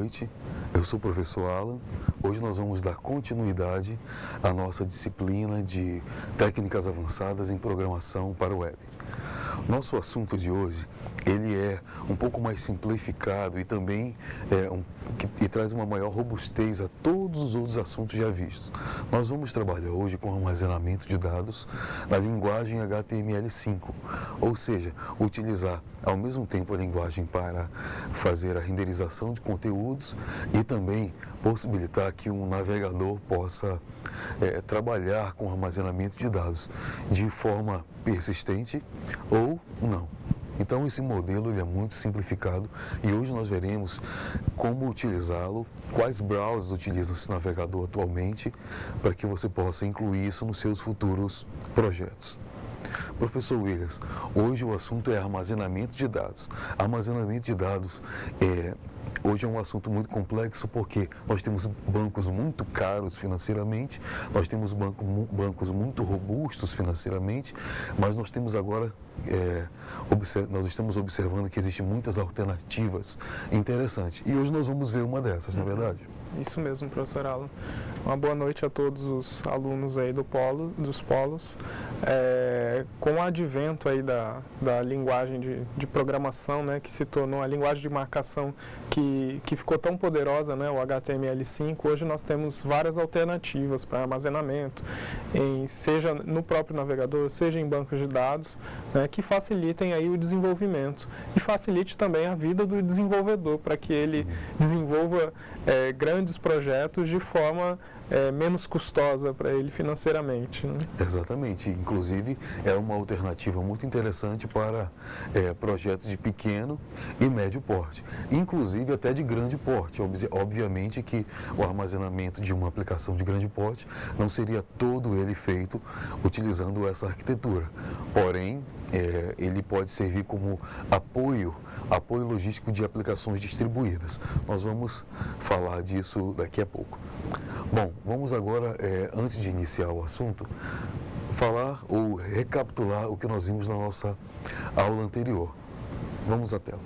noite, eu sou o professor Alan. Hoje nós vamos dar continuidade à nossa disciplina de técnicas avançadas em programação para o web. Nosso assunto de hoje, ele é um pouco mais simplificado e também que traz uma maior robustez a todos os outros assuntos já vistos. Nós vamos trabalhar hoje com armazenamento de dados na linguagem HTML5, ou seja, utilizar ao mesmo tempo a linguagem para fazer a renderização de conteúdos e também possibilitar que um navegador possa trabalhar com armazenamento de dados de forma persistente ou não. Então esse modelo ele é muito simplificado e hoje nós veremos como utilizá-lo, quais browsers utilizam esse navegador atualmente, para que você possa incluir isso nos seus futuros projetos. Professor Williams, hoje o assunto é armazenamento de dados. Armazenamento de dados hoje é um assunto muito complexo porque nós temos bancos muito caros financeiramente, nós temos bancos muito robustos financeiramente, mas nós temos agora, nós estamos observando que existem muitas alternativas interessantes. E hoje nós vamos ver uma dessas, não é verdade? Isso mesmo, professor Alan. Uma boa noite a todos os alunos aí dos polos. Com o advento aí da linguagem de programação, né, que se tornou a linguagem de marcação que ficou tão poderosa, né, o HTML5, hoje nós temos várias alternativas para armazenamento, seja no próprio navegador, seja em bancos de dados, né, que facilitem aí o desenvolvimento e facilite também a vida do desenvolvedor para que ele desenvolva grandes projetos de forma menos custosa para ele financeiramente, né? Exatamente. Inclusive, é uma alternativa muito interessante para projetos de pequeno e médio porte, inclusive até de grande porte. Obviamente que o armazenamento de uma aplicação de grande porte não seria todo ele feito utilizando essa arquitetura. Porém, ele pode servir como apoio logístico de aplicações distribuídas. Nós vamos falar disso daqui a pouco. Bom, vamos agora, antes de iniciar o assunto, falar ou recapitular o que nós vimos na nossa aula anterior. Vamos à tela.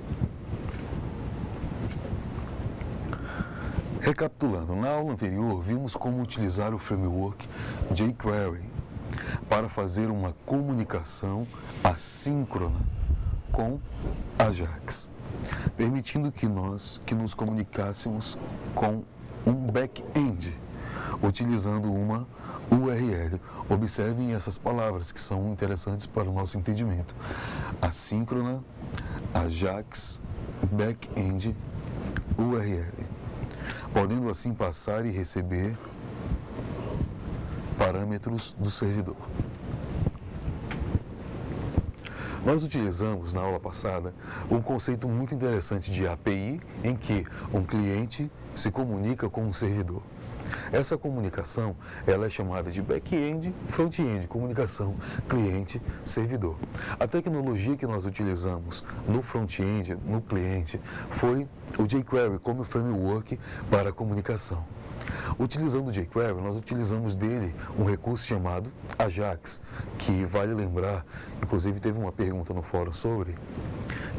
Recapitulando, na aula anterior vimos como utilizar o framework jQuery para fazer uma comunicação assíncrona com Ajax, permitindo que nos comunicássemos com um back-end, utilizando uma URL. Observem essas palavras que são interessantes para o nosso entendimento. Assíncrona, Ajax, back-end, URL. Podendo assim passar e receber parâmetros do servidor. Nós utilizamos na aula passada um conceito muito interessante de API, em que um cliente se comunica com um servidor. Essa comunicação ela é chamada de back-end, front-end, comunicação cliente-servidor. A tecnologia que nós utilizamos no front-end, no cliente, foi o jQuery como framework para a comunicação. Utilizando o jQuery, nós utilizamos dele um recurso chamado Ajax, que vale lembrar, inclusive teve uma pergunta no fórum sobre,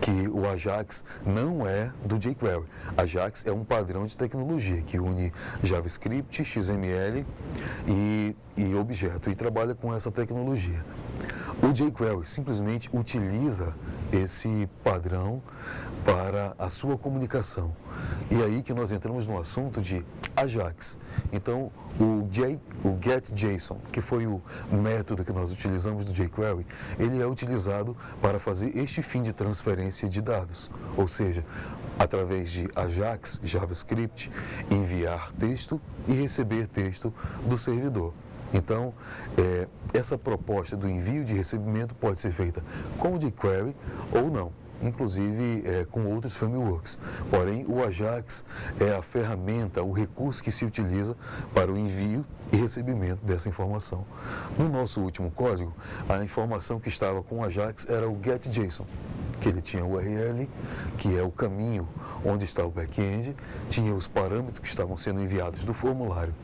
que o Ajax não é do jQuery. Ajax é um padrão de tecnologia que une JavaScript, XML e objeto e trabalha com essa tecnologia. O jQuery simplesmente utiliza esse padrão para a sua comunicação. E aí que nós entramos no assunto de Ajax. Então, o getJSON, que foi o método que nós utilizamos do jQuery, ele é utilizado para fazer este fim de transferência de dados. Ou seja, através de Ajax, JavaScript, enviar texto e receber texto do servidor. Então, essa proposta do envio de recebimento pode ser feita com o jQuery ou não, inclusive com outros frameworks. Porém, o Ajax é a ferramenta, o recurso que se utiliza para o envio e recebimento dessa informação. No nosso último código, a informação que estava com o Ajax era o getJSON, que ele tinha o URL, que é o caminho onde está o back-end, tinha os parâmetros que estavam sendo enviados do formulário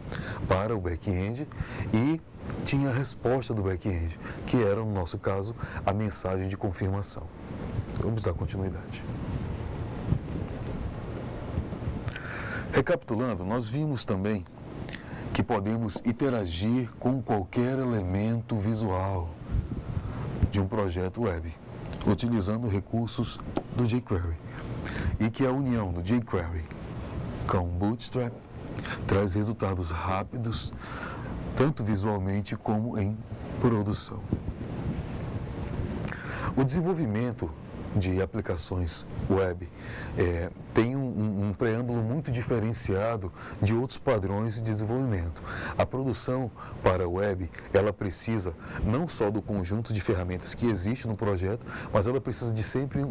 para o back-end e tinha a resposta do back-end, que era, no nosso caso, a mensagem de confirmação. Vamos dar continuidade. Recapitulando, nós vimos também que podemos interagir com qualquer elemento visual de um projeto web, utilizando recursos do jQuery, e que a união do jQuery com o Bootstrap traz resultados rápidos, tanto visualmente como em produção. O desenvolvimento de aplicações web tem um preâmbulo muito diferenciado de outros padrões de desenvolvimento. A produção para a web, ela precisa não só do conjunto de ferramentas que existe no projeto, mas ela precisa de sempre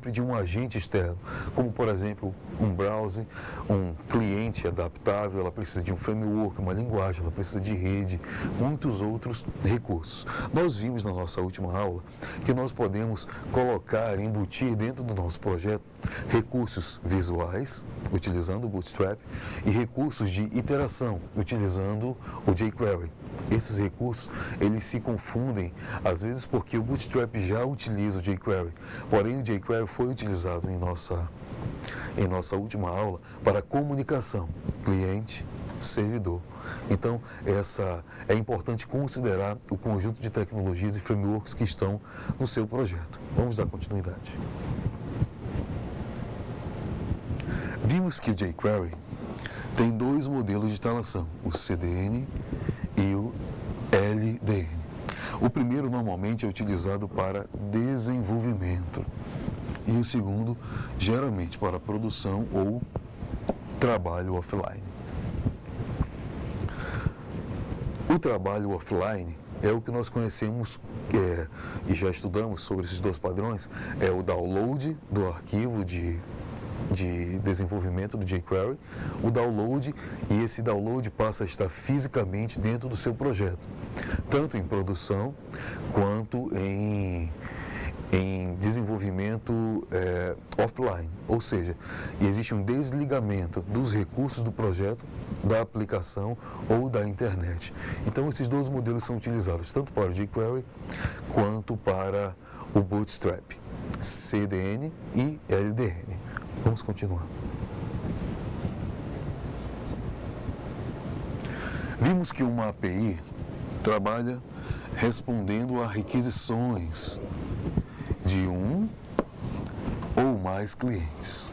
de um agente externo, como por exemplo um browser, um cliente adaptável, ela precisa de um framework, uma linguagem, ela precisa de rede, muitos outros recursos. Nós vimos na nossa última aula que nós podemos colocar, embutir dentro do nosso projeto recursos visuais, utilizando o Bootstrap, e recursos de iteração, utilizando o jQuery. Esses recursos, eles se confundem, às vezes porque o Bootstrap já utiliza o jQuery, porém o jQuery foi utilizado em nossa última aula para comunicação, cliente-servidor. Então, é importante considerar o conjunto de tecnologias e frameworks que estão no seu projeto. Vamos dar continuidade. Vimos que o jQuery tem dois modelos de instalação, o CDN e o LDN. O primeiro normalmente é utilizado para desenvolvimento e o segundo geralmente para produção ou trabalho offline. O trabalho offline é o que nós conhecemos e já estudamos sobre esses dois padrões, é o download do arquivo de desenvolvimento do jQuery, o download, e esse download passa a estar fisicamente dentro do seu projeto, tanto em produção quanto em desenvolvimento offline, ou seja, existe um desligamento dos recursos do projeto, da aplicação ou da internet. Então esses dois modelos são utilizados tanto para o jQuery quanto para o Bootstrap, CDN e LDN. Vamos continuar. Vimos que uma API trabalha respondendo a requisições de um ou mais clientes.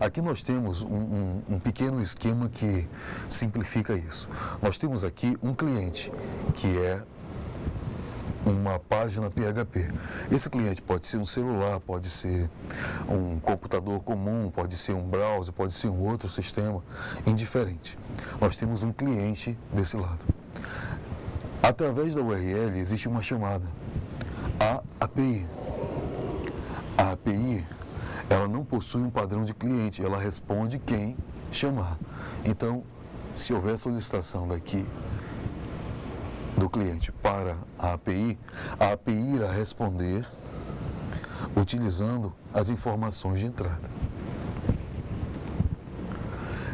Aqui nós temos um pequeno esquema que simplifica isso. Nós temos aqui um cliente, que é uma página PHP. Esse cliente pode ser um celular, pode ser um computador comum, pode ser um browser, pode ser um outro sistema, indiferente. Nós temos um cliente desse lado. Através da URL existe uma chamada, a API. A API, ela não possui um padrão de cliente, ela responde quem chamar. Então, se houver solicitação daqui do cliente para a API irá responder utilizando as informações de entrada.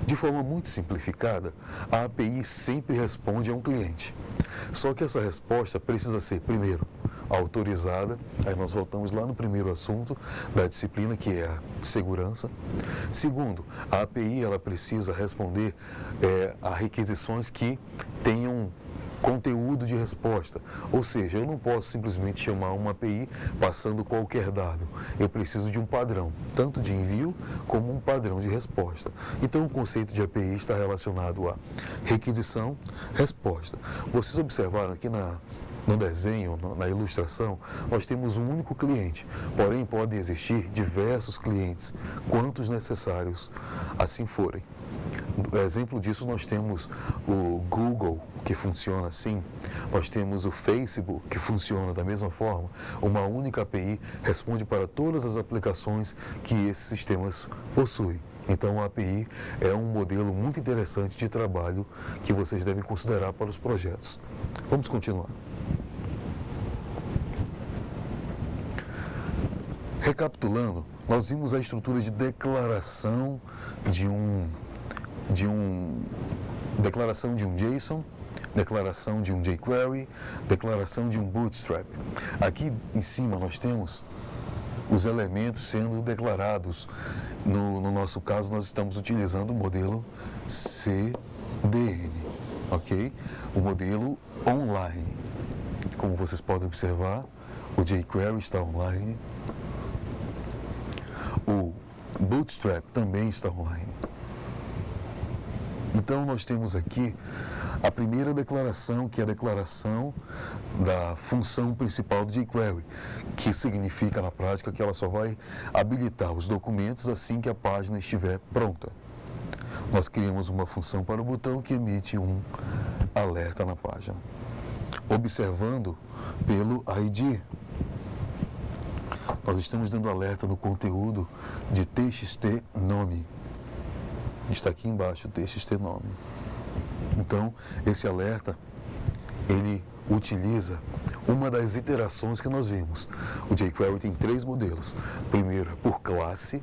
De forma muito simplificada, a API sempre responde a um cliente. Só que essa resposta precisa ser, primeiro, autorizada, aí nós voltamos lá no primeiro assunto da disciplina, que é a segurança. Segundo, a API ela precisa responder a requisições que tenham conteúdo de resposta, ou seja, eu não posso simplesmente chamar uma API passando qualquer dado, eu preciso de um padrão, tanto de envio como um padrão de resposta. Então o conceito de API está relacionado a requisição, resposta. Vocês observaram aqui no desenho, na ilustração, nós temos um único cliente, porém podem existir diversos clientes, quantos necessários assim forem. Exemplo disso, nós temos o Google, que funciona assim, nós temos o Facebook, que funciona da mesma forma. Uma única API responde para todas as aplicações que esses sistemas possuem. Então, a API é um modelo muito interessante de trabalho que vocês devem considerar para os projetos. Vamos continuar. Recapitulando, nós vimos a estrutura de declaração de um JSON, declaração de um jQuery, declaração de um Bootstrap. Aqui em cima nós temos os elementos sendo declarados. No nosso caso, nós estamos utilizando o modelo CDN, ok? O modelo online. Como vocês podem observar, o jQuery está online, o Bootstrap também está online. Então, nós temos aqui a primeira declaração, que é a declaração da função principal do jQuery, que significa na prática que ela só vai habilitar os documentos assim que a página estiver pronta. Nós criamos uma função para o botão que emite um alerta na página, observando pelo ID. Nós estamos dando alerta no conteúdo de txt nome. Está aqui embaixo o txt nome. Então, esse alerta, ele utiliza uma das iterações que nós vimos. O jQuery tem 3 modelos. Primeiro, por classe,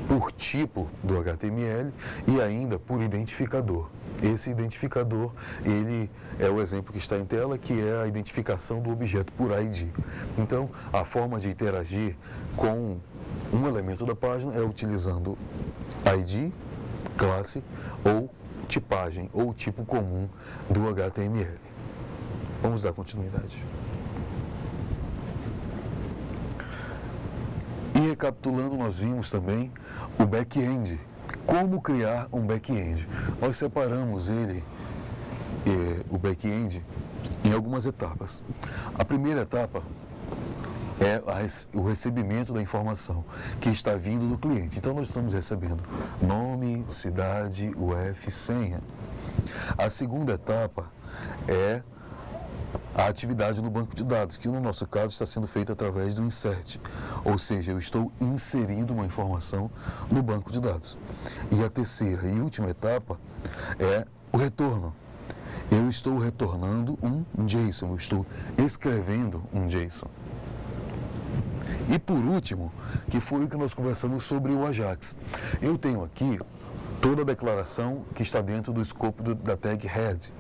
por tipo do HTML e ainda por identificador. Esse identificador, ele é o exemplo que está em tela, que é a identificação do objeto por ID. Então, a forma de interagir com um elemento da página é utilizando ID, classe ou tipagem ou tipo comum do HTML. Vamos dar continuidade. E recapitulando, nós vimos também o back-end. Como criar um back-end? Nós separamos o back-end, em algumas etapas. A primeira etapa é o recebimento da informação que está vindo do cliente. Então, nós estamos recebendo nome, cidade, UF, senha. A segunda etapa é a atividade no banco de dados, que no nosso caso está sendo feita através do insert, ou seja, eu estou inserindo uma informação no banco de dados. E a terceira e última etapa é o retorno. Eu estou retornando um JSON, eu estou escrevendo um JSON. E por último, que foi o que nós conversamos sobre o Ajax. Eu tenho aqui toda a declaração que está dentro do escopo da tag head.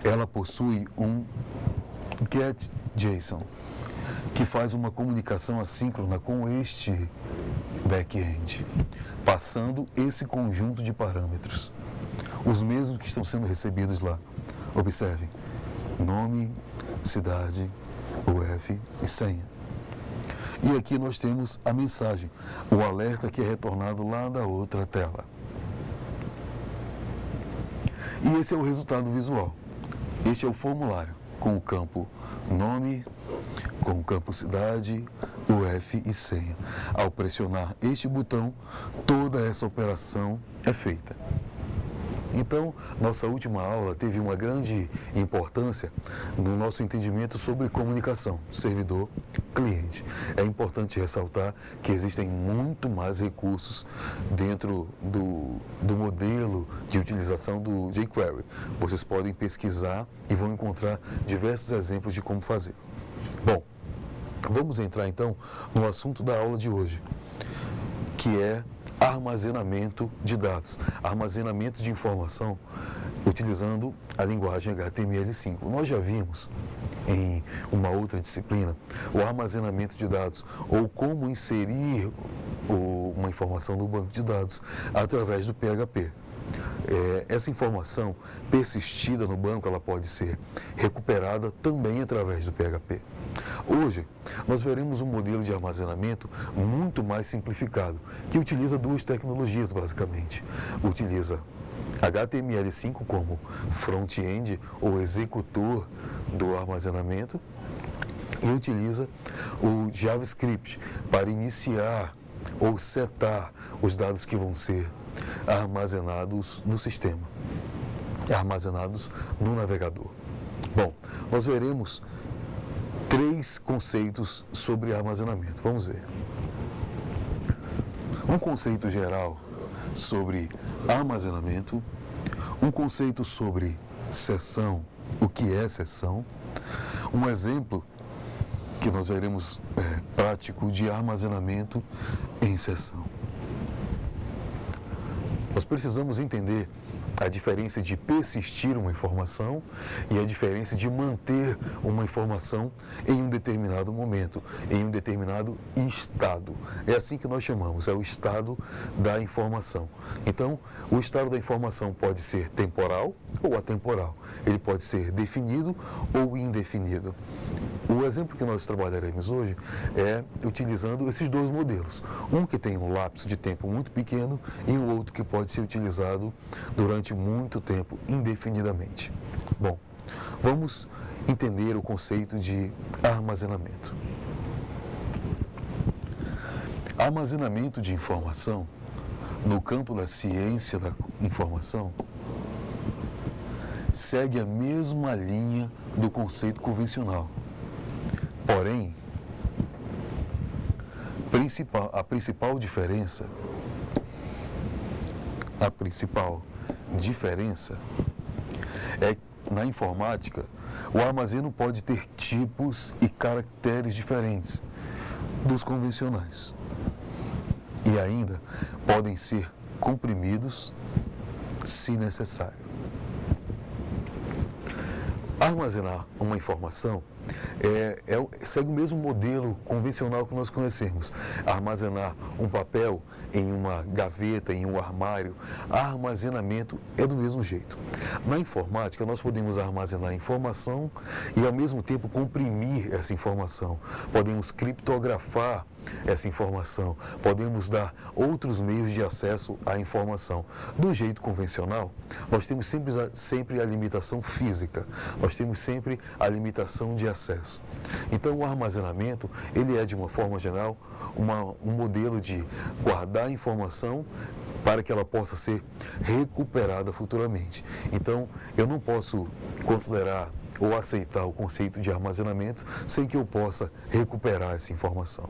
Ela possui um getJSON, que faz uma comunicação assíncrona com este back-end, passando esse conjunto de parâmetros, os mesmos que estão sendo recebidos lá. Observem, nome, cidade, UF e senha. E aqui nós temos a mensagem, o alerta que é retornado lá da outra tela. E esse é o resultado visual. Este é o formulário, com o campo nome, com o campo cidade, UF e senha. Ao pressionar este botão, toda essa operação é feita. Então, nossa última aula teve uma grande importância no nosso entendimento sobre comunicação, servidor-cliente. É importante ressaltar que existem muito mais recursos dentro do modelo de utilização do jQuery. Vocês podem pesquisar e vão encontrar diversos exemplos de como fazer. Bom, vamos entrar então no assunto da aula de hoje, que é armazenamento de dados, armazenamento de informação utilizando a linguagem HTML5. Nós já vimos em uma outra disciplina o armazenamento de dados ou como inserir uma informação no banco de dados através do PHP. Essa informação persistida no banco, ela pode ser recuperada também através do PHP. Hoje, nós veremos um modelo de armazenamento muito mais simplificado, que utiliza 2 tecnologias, basicamente. Utiliza HTML5 como front-end ou executor do armazenamento e utiliza o JavaScript para iniciar ou setar os dados que vão ser armazenados no sistema, armazenados no navegador. Bom, nós veremos 3 conceitos sobre armazenamento. Vamos ver. Um conceito geral sobre armazenamento, um conceito sobre seção, o que é seção, um exemplo que nós veremos prático de armazenamento em seção. Nós precisamos entender a diferença de persistir uma informação e a diferença de manter uma informação em um determinado momento, em um determinado estado. É assim que nós chamamos, é o estado da informação. Então, o estado da informação pode ser temporal ou atemporal. Ele pode ser definido ou indefinido. O exemplo que nós trabalharemos hoje é utilizando esses dois modelos. Um que tem um lapso de tempo muito pequeno e o outro que pode ser utilizado durante muito tempo, indefinidamente. Bom, vamos entender o conceito de armazenamento. Armazenamento de informação, no campo da ciência da informação, segue a mesma linha do conceito convencional. Porém, a principal diferença é que na informática o armazeno pode ter tipos e caracteres diferentes dos convencionais e ainda podem ser comprimidos se necessário. Armazenar uma informação segue o mesmo modelo convencional que nós conhecemos. Armazenar um papel em uma gaveta, em um armário, armazenamento é do mesmo jeito. Na informática, nós podemos armazenar informação e, ao mesmo tempo, comprimir essa informação. Podemos criptografar essa informação, podemos dar outros meios de acesso à informação. Do jeito convencional, nós temos sempre a limitação física, nós temos sempre a limitação de acesso. Então, o armazenamento, ele é, de uma forma geral, um modelo de guardar a informação para que ela possa ser recuperada futuramente. Então, eu não posso considerar ou aceitar o conceito de armazenamento sem que eu possa recuperar essa informação.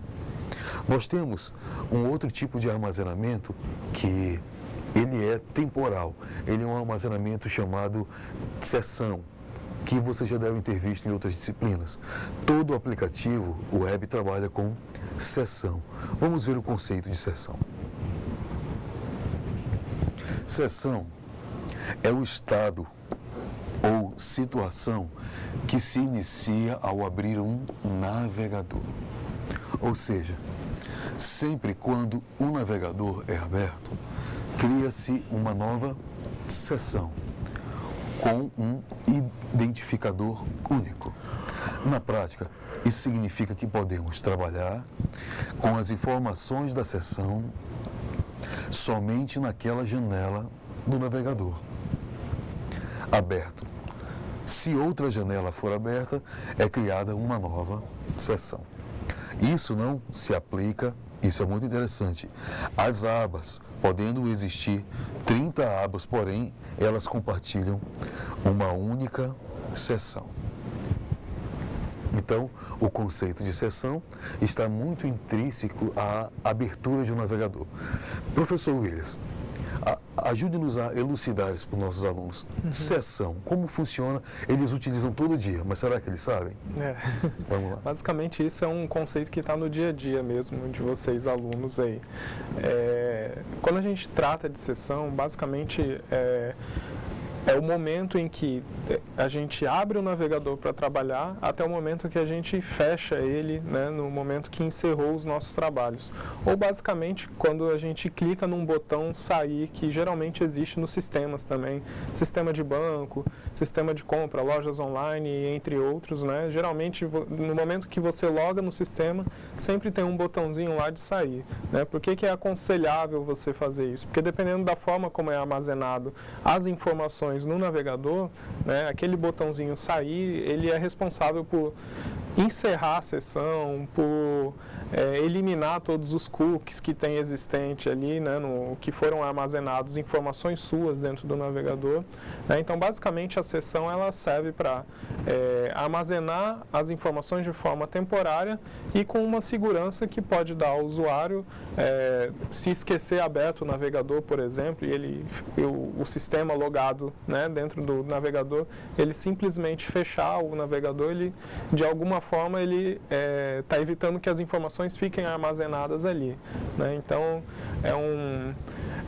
Nós temos um outro tipo de armazenamento que ele é temporal. Ele é um armazenamento chamado sessão, que você já deve ter visto em outras disciplinas. Todo aplicativo web trabalha com sessão. Vamos ver o conceito de sessão. Sessão é o estado ou situação que se inicia ao abrir um navegador. Ou seja, sempre quando um navegador é aberto, cria-se uma nova seção com um identificador único. Na prática, isso significa que podemos trabalhar com as informações da seção somente naquela janela do navegador aberto. Se outra janela for aberta, é criada uma nova seção. Isso não se aplica, isso é muito interessante, às abas, podendo existir 30 abas, porém, elas compartilham uma única seção. Então, o conceito de seção está muito intrínseco à abertura de um navegador. Professor Williams, ajude-nos a elucidar isso para os nossos alunos. Seção, como funciona? Eles utilizam todo dia, mas será que eles sabem? Vamos lá. Basicamente, isso é um conceito que está no dia a dia mesmo de vocês, alunos aí. Quando a gente trata de seção, basicamente é o momento em que a gente abre o navegador para trabalhar até o momento que a gente fecha ele, né, no momento que encerrou os nossos trabalhos. Ou basicamente quando a gente clica num botão sair, que geralmente existe nos sistemas também, sistema de banco, sistema de compra, lojas online, entre outros, né? Geralmente no momento que você loga no sistema, sempre tem um botãozinho lá de sair, né? Por que é aconselhável você fazer isso? Porque dependendo da forma como é armazenado as informações no navegador, né, aquele botãozinho sair, ele é responsável por encerrar a sessão, por eliminar todos os cookies que tem existente ali, né, que foram armazenados, informações suas dentro do navegador. Né? Então, basicamente, a sessão ela serve para armazenar as informações de forma temporária e com uma segurança que pode dar ao usuário, se esquecer aberto o navegador, por exemplo, e o sistema logado, né, dentro do navegador, ele simplesmente fechar o navegador, ele, de alguma forma, ele está evitando que as informações fiquem armazenadas ali. Né? Então,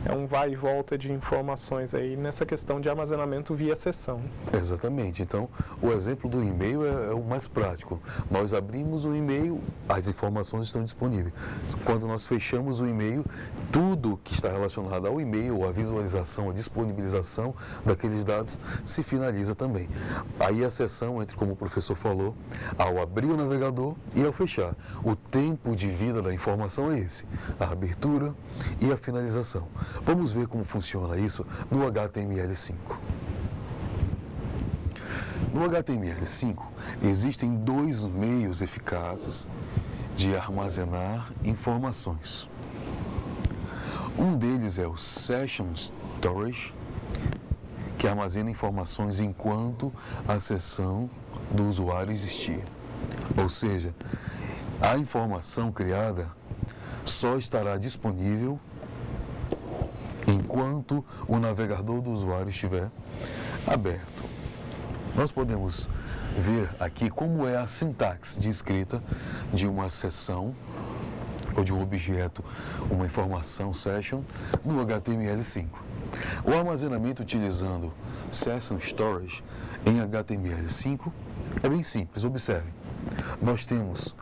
um vai e volta de informações aí nessa questão de armazenamento via sessão. Exatamente. Então, o exemplo do e-mail é o mais prático. Nós abrimos o e-mail, as informações estão disponíveis. Quando nós fechamos o e-mail, tudo que está relacionado ao e-mail, a visualização, a disponibilização daqueles dados, se finaliza também. Aí a sessão entre, como o professor falou, ao abrir o navegador e ao fechar. O tempo de vida da informação é esse, a abertura e a finalização. Vamos ver como funciona isso no HTML5. No HTML5, existem dois meios eficazes de armazenar informações. Um deles é o Session Storage, que armazena informações enquanto a sessão do usuário existir. Ou seja, a informação criada só estará disponível enquanto o navegador do usuário estiver aberto. Nós podemos ver aqui como é a sintaxe de escrita de uma sessão ou de um objeto, uma informação session no HTML5. O armazenamento utilizando Session Storage em HTML5 é bem simples, observe. Nós temos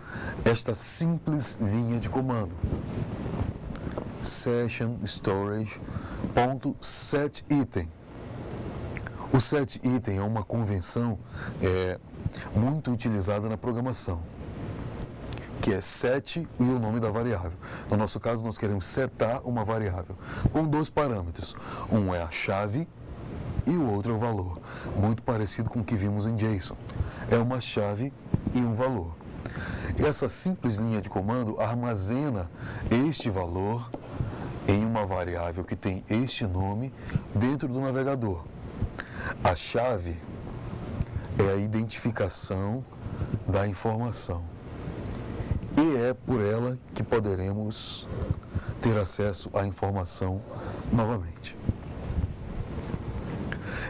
esta simples linha de comando, Session Storage.setItem. O setItem é uma convenção muito utilizada na programação, que é set e o nome da variável. No nosso caso, nós queremos setar uma variável com dois parâmetros. Um é a chave e o outro é o valor. Muito parecido com o que vimos em JSON. É uma chave e um valor. Essa simples linha de comando armazena este valor em uma variável que tem este nome dentro do navegador. A chave é a identificação da informação. E é por ela que poderemos ter acesso à informação novamente.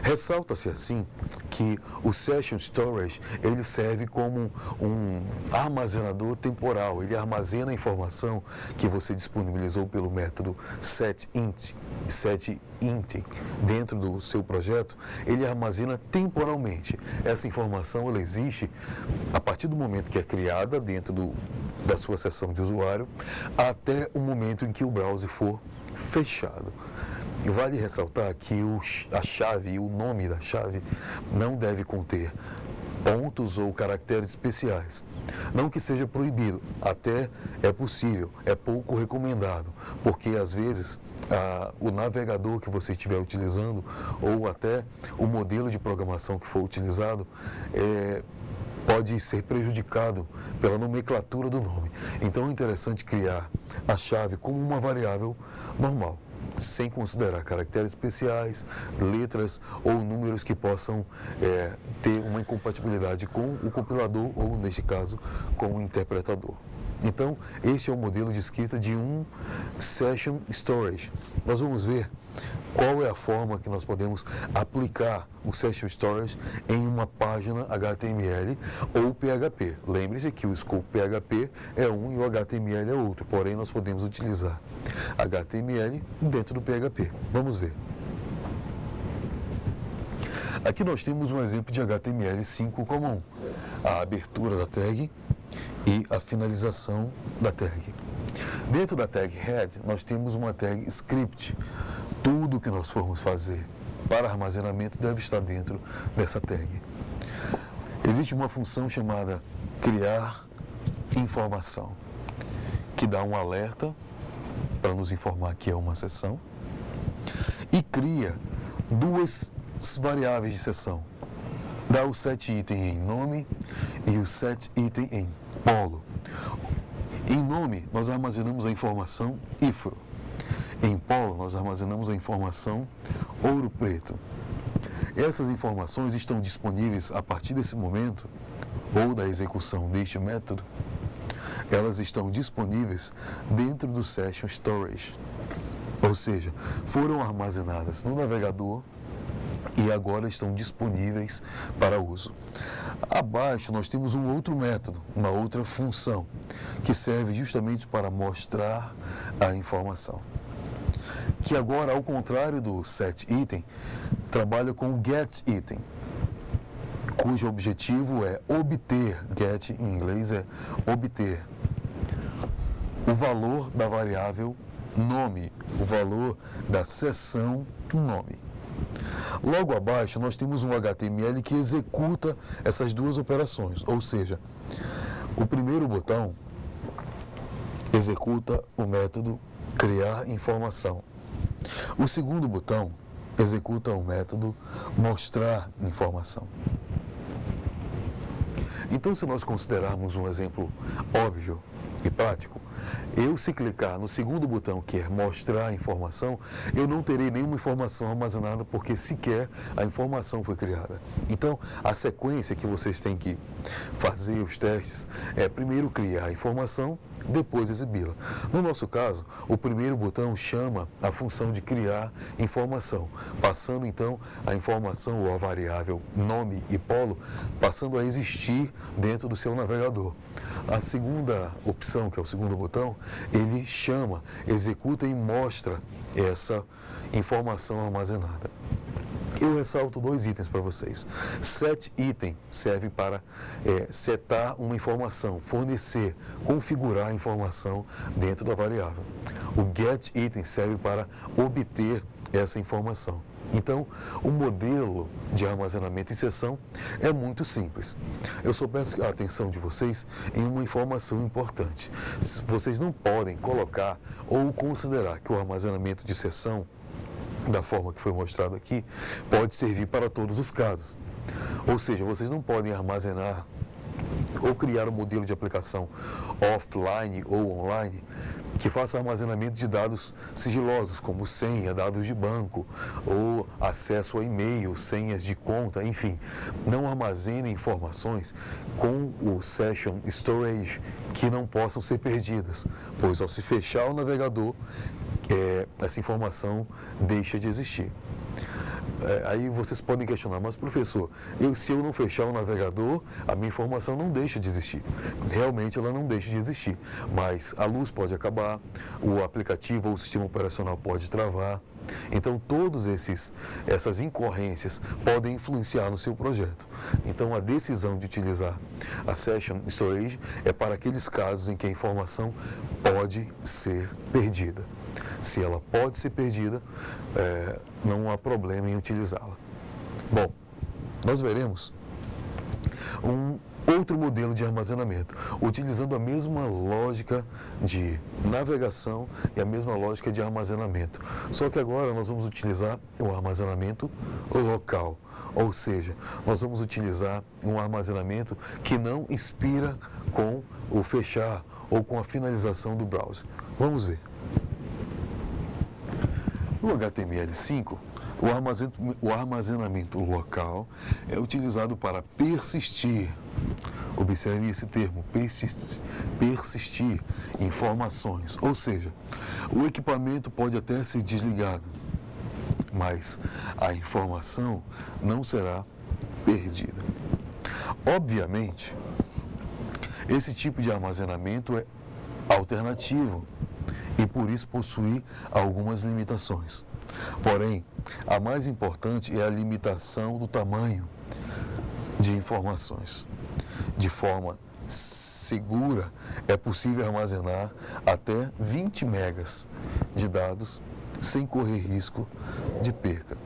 Ressalta-se assim que o Session Storage ele serve como um armazenador temporal. Ele armazena a informação que você disponibilizou pelo método setInt dentro do seu projeto. Ele armazena temporalmente. Essa informação ela existe a partir do momento que é criada dentro da sua sessão de usuário até o momento em que o browser for fechado. E vale ressaltar que a chave e o nome da chave não deve conter pontos ou caracteres especiais. Não que seja proibido, até é possível, é pouco recomendado, porque às vezes o navegador que você estiver utilizando ou até o modelo de programação que for utilizado pode ser prejudicado pela nomenclatura do nome. Então é interessante criar a chave como uma variável normal, sem considerar caracteres especiais, letras ou números que possam ter uma incompatibilidade com o compilador ou, neste caso, com o interpretador. Então, este é o modelo de escrita de um Session Storage. Nós vamos ver qual é a forma que nós podemos aplicar o Session Storage em uma página HTML ou PHP. Lembre-se que o escopo PHP é um e o HTML é outro, porém nós podemos utilizar HTML dentro do PHP. Vamos ver. Aqui nós temos um exemplo de HTML5 comum, a abertura da tag e a finalização da tag. Dentro da tag head, nós temos uma tag script. Tudo que nós formos fazer para armazenamento deve estar dentro dessa tag. Existe uma função chamada criar informação, que dá um alerta para nos informar que é uma sessão e cria duas variáveis de sessão. Dá o setItem em nome e o setItem em polo. Em nome, nós armazenamos a informação IFRO. Em polo, nós armazenamos a informação ouro preto. Essas informações estão disponíveis a partir desse momento, ou da execução deste método, elas estão disponíveis dentro do Session Storage. Ou seja, foram armazenadas no navegador e agora estão disponíveis para uso. Abaixo nós temos um outro método, uma outra função, que serve justamente para mostrar a informação, que agora, ao contrário do setItem, trabalha com o getItem, cujo objetivo é obter, get em inglês é obter, o valor da variável nome, o valor da seção nome. Logo abaixo, nós temos um HTML que executa essas duas operações, ou seja, o primeiro botão executa o método criar informação. O segundo botão executa o método mostrar informação. Então, se nós considerarmos um exemplo óbvio e prático, se clicar no segundo botão, que é mostrar a informação, eu não terei nenhuma informação armazenada, porque sequer a informação foi criada. Então, a sequência que vocês têm que fazer os testes é primeiro criar a informação, depois exibi-la. No nosso caso, o primeiro botão chama a função de criar informação, passando então a informação ou a variável nome e polo, passando a existir dentro do seu navegador. A segunda opção, que é o segundo botão, ele chama, executa e mostra essa informação armazenada. Eu ressalto dois itens para vocês. setItem serve para setar uma informação, fornecer, configurar a informação dentro da variável. O getItem serve para obter essa informação. Então, o modelo de armazenamento em seção é muito simples. Eu só peço a atenção de vocês em uma informação importante. Vocês não podem colocar ou considerar que o armazenamento de seção, da forma que foi mostrado aqui, pode servir para todos os casos. Ou seja, vocês não podem armazenar ou criar um modelo de aplicação offline ou online que faça armazenamento de dados sigilosos, como senha, dados de banco, ou acesso a e-mail, senhas de conta, enfim. Não armazene informações com o Session Storage que não possam ser perdidas, pois ao se fechar o navegador, essa informação deixa de existir. Aí vocês podem questionar, mas professor, se eu não fechar o navegador, a minha informação não deixa de existir. Realmente ela não deixa de existir, mas a luz pode acabar, o aplicativo ou o sistema operacional pode travar. Então todas essas incorrências podem influenciar no seu projeto. Então a decisão de utilizar a Session Storage é para aqueles casos em que a informação pode ser perdida. Se ela pode ser perdida, não há problema em utilizá-la. Bom, nós veremos um outro modelo de armazenamento, utilizando a mesma lógica de navegação e a mesma lógica de armazenamento. Só que agora nós vamos utilizar o armazenamento local, ou seja, nós vamos utilizar um armazenamento que não expira com o fechar ou com a finalização do browser. Vamos ver. No HTML5, o armazenamento local é utilizado para persistir, observe esse termo, persistir informações, ou seja, o equipamento pode até ser desligado, mas a informação não será perdida. Obviamente, esse tipo de armazenamento é alternativo e por isso possui algumas limitações. Porém, a mais importante é a limitação do tamanho de informações. De forma segura, é possível armazenar até 20 megas de dados sem correr risco de perca.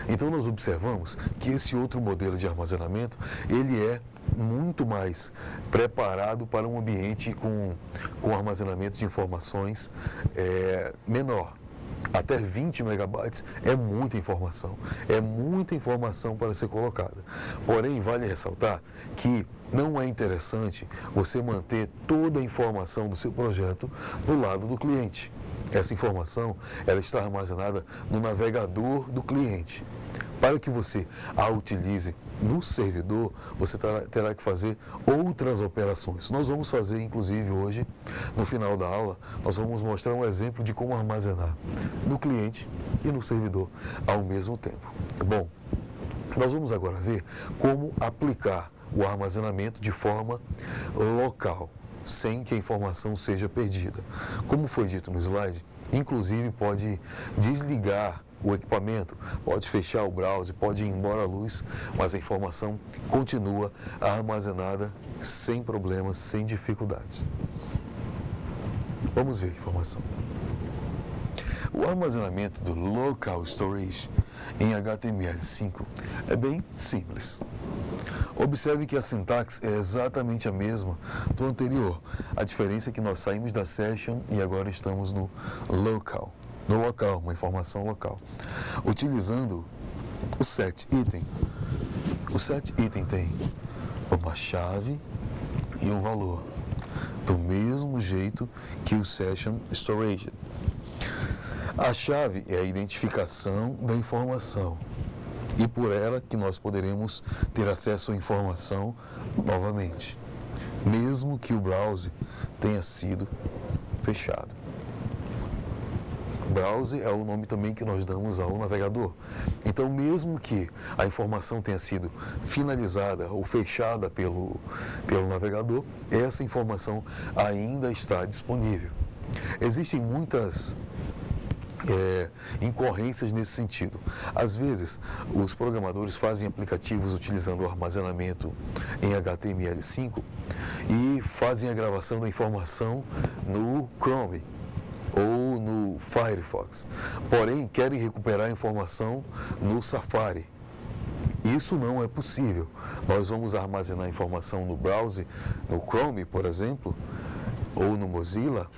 Então nós observamos que esse outro modelo de armazenamento, ele é muito mais preparado para um ambiente com armazenamento de informações menor. Até 20 megabytes é muita informação para ser colocada. Porém, vale ressaltar que não é interessante você manter toda a informação do seu projeto do lado do cliente. Essa informação, ela está armazenada no navegador do cliente. Para que você a utilize no servidor, você terá que fazer outras operações. Nós vamos fazer, inclusive, hoje, no final da aula, nós vamos mostrar um exemplo de como armazenar no cliente e no servidor ao mesmo tempo. Bom, nós vamos agora ver como aplicar o armazenamento de forma local. sem que a informação seja perdida. Como foi dito no slide, inclusive pode desligar o equipamento, pode fechar o browser, pode ir embora a luz, mas a informação continua armazenada sem problemas, sem dificuldades. Vamos ver a informação. O armazenamento do Local Storage em HTML5 é bem simples. Observe que a sintaxe é exatamente a mesma do anterior. A diferença é que nós saímos da session e agora estamos no local. No local, uma informação local. Utilizando o setItem. O setItem tem uma chave e um valor, do mesmo jeito que o session storage. A chave é a identificação da informação e por ela que nós poderemos ter acesso à informação novamente, mesmo que o browser tenha sido fechado. Browser é o nome também que nós damos ao navegador. Então, mesmo que a informação tenha sido finalizada ou fechada pelo navegador, essa informação ainda está disponível. Existem muitas incorrências nesse sentido. Às vezes, os programadores fazem aplicativos utilizando o armazenamento em HTML5 e fazem a gravação da informação no Chrome ou no Firefox, porém querem recuperar a informação no Safari. Isso não é possível. Nós vamos armazenar a informação no browser, no Chrome, por exemplo, ou no Mozilla.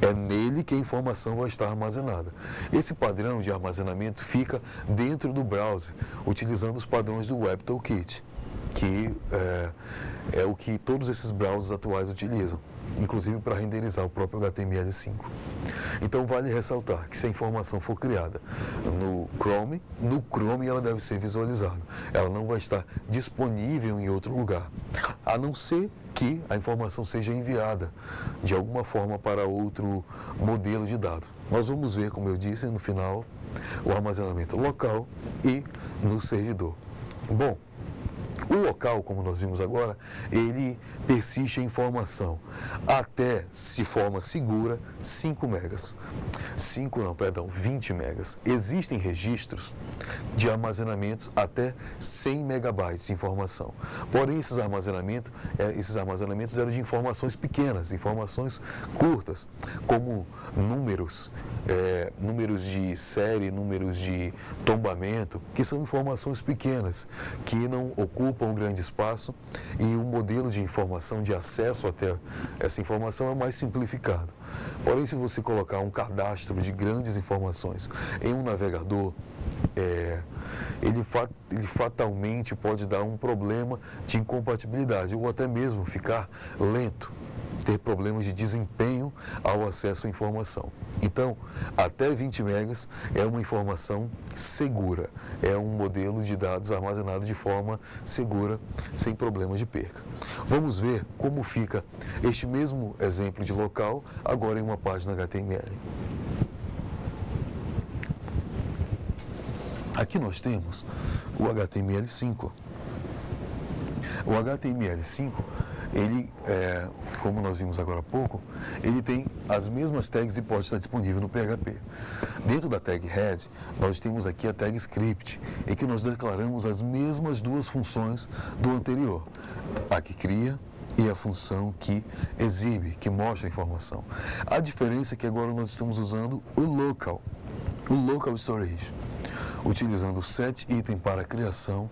É nele que a informação vai estar armazenada. Esse padrão de armazenamento fica dentro do browser, utilizando os padrões do WebToolkit, que é o que todos esses browsers atuais utilizam, inclusive para renderizar o próprio HTML5. Então, vale ressaltar que se a informação for criada no Chrome ela deve ser visualizada. Ela não vai estar disponível em outro lugar, a não ser que a informação seja enviada de alguma forma para outro modelo de dados. Nós vamos ver, como eu disse, no final, o armazenamento local e no servidor. Bom, o local, como nós vimos agora, ele persiste a informação até, se forma segura, 5 megas. 20 megas. Existem registros de armazenamentos até 100 megabytes de informação. Porém, esses armazenamentos eram de informações pequenas, informações curtas, como números de série, números de tombamento, que são informações pequenas, que não ocupam um grande espaço, e o modelo de informação, de acesso até essa informação é mais simplificado. Porém, se você colocar um cadastro de grandes informações em um navegador, ele fatalmente pode dar um problema de incompatibilidade ou até mesmo ficar lento, ter problemas de desempenho ao acesso à informação. Então, até 20 megas é uma informação segura, é um modelo de dados armazenado de forma segura, sem problemas de perca. Vamos ver como fica este mesmo exemplo de local agora em uma página HTML. Aqui nós temos o HTML5. O HTML5, ele, como nós vimos agora há pouco, ele tem as mesmas tags e pode estar disponível no PHP. Dentro da tag head, nós temos aqui a tag script, em que nós declaramos as mesmas duas funções do anterior, a que cria e a função que exibe, que mostra a informação. A diferença é que agora nós estamos usando o local storage, utilizando o setItem para a criação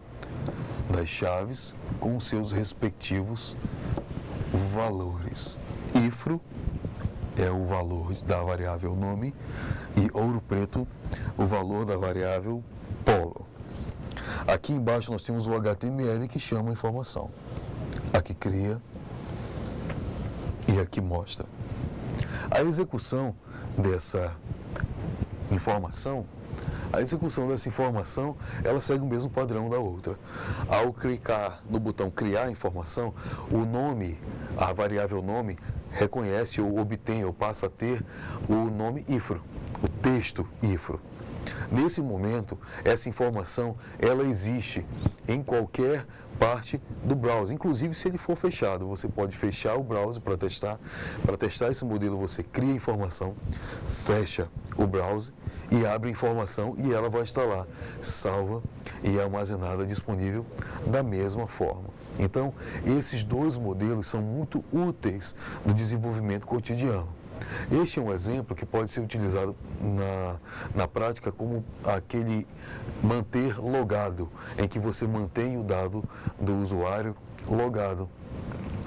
das chaves com seus respectivos valores. Ifro é o valor da variável nome e ouro preto o valor da variável polo. Aqui embaixo nós temos o HTML que chama a informação, a que cria e a que mostra. A execução dessa informação, ela segue o mesmo padrão da outra. Ao clicar no botão criar informação, o nome, a variável nome, reconhece ou obtém ou passa a ter o nome ifro, o texto ifro. Nesse momento, essa informação, ela existe em qualquer parte do browser. Inclusive, se ele for fechado, você pode fechar o browser para testar. Para testar esse modelo, você cria a informação, fecha o browser e abre a informação e ela vai estar lá, salva e armazenada, disponível da mesma forma. Então, esses dois modelos são muito úteis no desenvolvimento cotidiano. Este é um exemplo que pode ser utilizado na prática como aquele manter logado, em que você mantém o dado do usuário logado,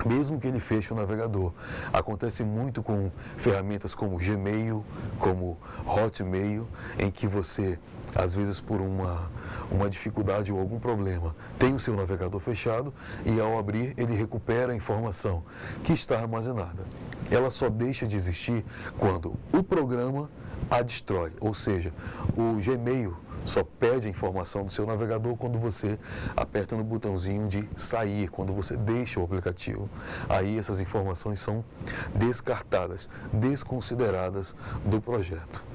mesmo que ele feche o navegador. Acontece muito com ferramentas como Gmail, como Hotmail, em que você, às vezes por uma dificuldade ou algum problema, tem o seu navegador fechado e ao abrir ele recupera a informação que está armazenada. Ela só deixa de existir quando o programa a destrói, ou seja, o Gmail só pede a informação do seu navegador quando você aperta no botãozinho de sair, quando você deixa o aplicativo. Aí essas informações são descartadas, desconsideradas do projeto.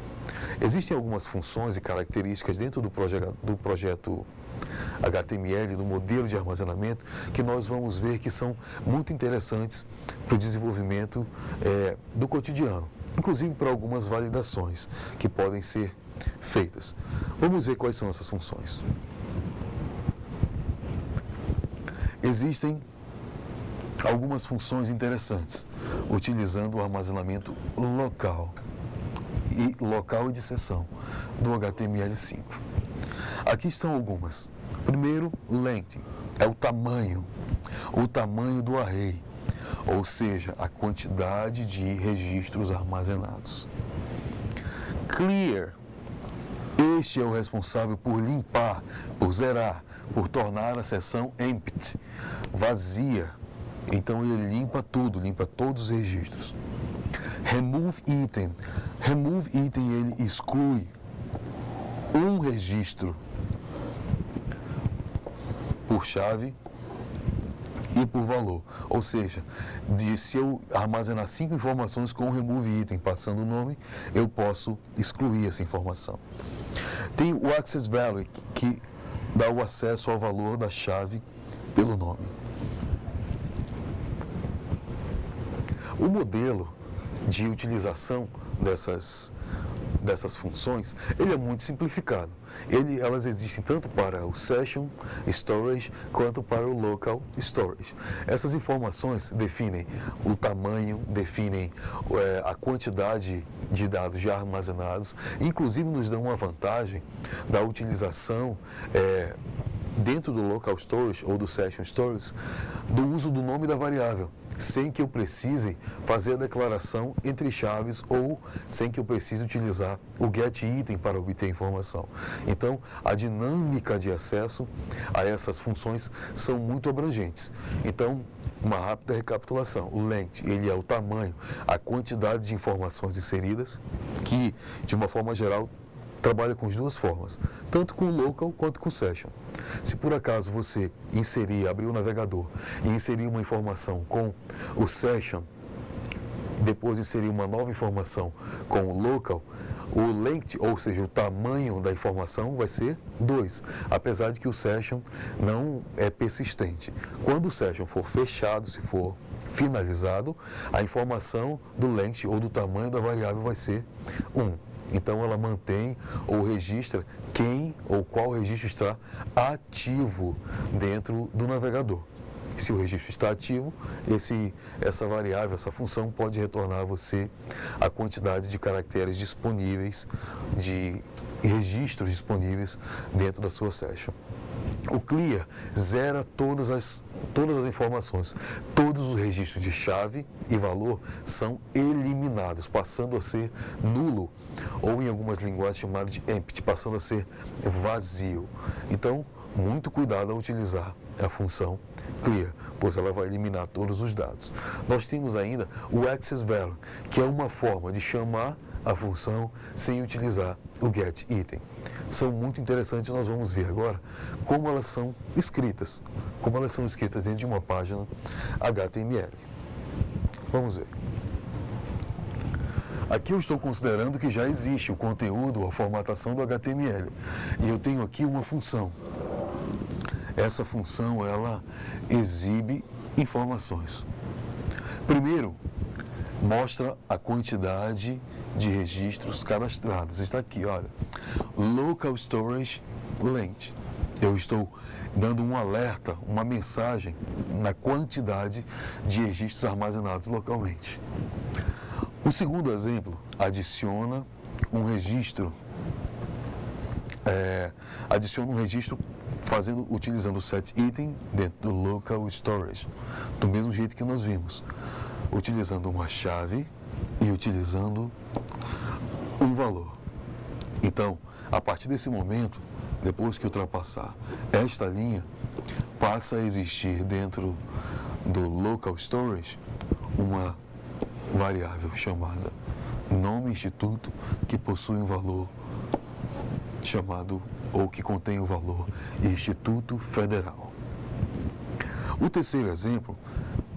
Existem algumas funções e características dentro do projeto HTML, do modelo de armazenamento, que nós vamos ver que são muito interessantes para o desenvolvimento do cotidiano, inclusive para algumas validações que podem ser feitas. Vamos ver quais são essas funções. Existem algumas funções interessantes, utilizando o armazenamento local e de seção do HTML5. Aqui estão algumas. Primeiro, length, é o tamanho do array, ou seja, a quantidade de registros armazenados. Clear, este é o responsável por limpar, por zerar, por tornar a seção empty, vazia. Então ele limpa tudo, limpa todos os registros. Remove item, ele exclui um registro por chave e por valor. Ou seja, se eu armazenar 5 informações com o remove item passando o nome, eu posso excluir essa informação. Tem o access value, que dá o acesso ao valor da chave pelo nome. O modelo de utilização dessas funções, ele é muito simplificado. Elas existem tanto para o Session Storage quanto para o Local Storage. Essas informações definem o tamanho, definem a quantidade de dados já armazenados, inclusive nos dão uma vantagem da utilização dentro do Local Storage ou do Session Storage, do uso do nome da variável, sem que eu precise fazer a declaração entre chaves ou sem que eu precise utilizar o getItem para obter informação. Então, a dinâmica de acesso a essas funções são muito abrangentes. Então, uma rápida recapitulação. O length, ele é o tamanho, a quantidade de informações inseridas, que, de uma forma geral, trabalha com as duas formas, tanto com o local quanto com o session. Se por acaso você abrir o navegador e inserir uma informação com o session, depois inserir uma nova informação com o local, o length, ou seja, o tamanho da informação vai ser 2, apesar de que o session não é persistente. Quando o session for fechado, se for finalizado, a informação do length ou do tamanho da variável vai ser 1. Então, ela mantém ou registra quem ou qual registro está ativo dentro do navegador. Se o registro está ativo, essa variável, essa função pode retornar a você a quantidade de caracteres disponíveis, de registros disponíveis dentro da sua session. O clear zera todas as informações. Todos os registros de chave e valor são eliminados, passando a ser nulo, ou em algumas linguagens chamado de empty, passando a ser vazio. Então, muito cuidado ao utilizar a função clear, pois ela vai eliminar todos os dados. Nós temos ainda o access value, que é uma forma de chamar a função sem utilizar o getItem. São muito interessantes, nós vamos ver agora como elas são escritas dentro de uma página HTML. Vamos ver. Aqui eu estou considerando que já existe o conteúdo, a formatação do HTML. E eu tenho aqui uma função. Essa função, ela exibe informações. Primeiro, mostra a quantidade de registros cadastrados. Está aqui, olha, Local Storage Length. Eu estou dando um alerta, uma mensagem na quantidade de registros armazenados localmente. O segundo exemplo adiciona um registro utilizando o setItem dentro do Local Storage, do mesmo jeito que nós vimos, utilizando uma chave e utilizando um valor. Então, a partir desse momento, depois que ultrapassar esta linha, passa a existir dentro do Local Storage uma variável chamada nome instituto que possui um valor chamado, ou que contém o valor Instituto Federal. O terceiro exemplo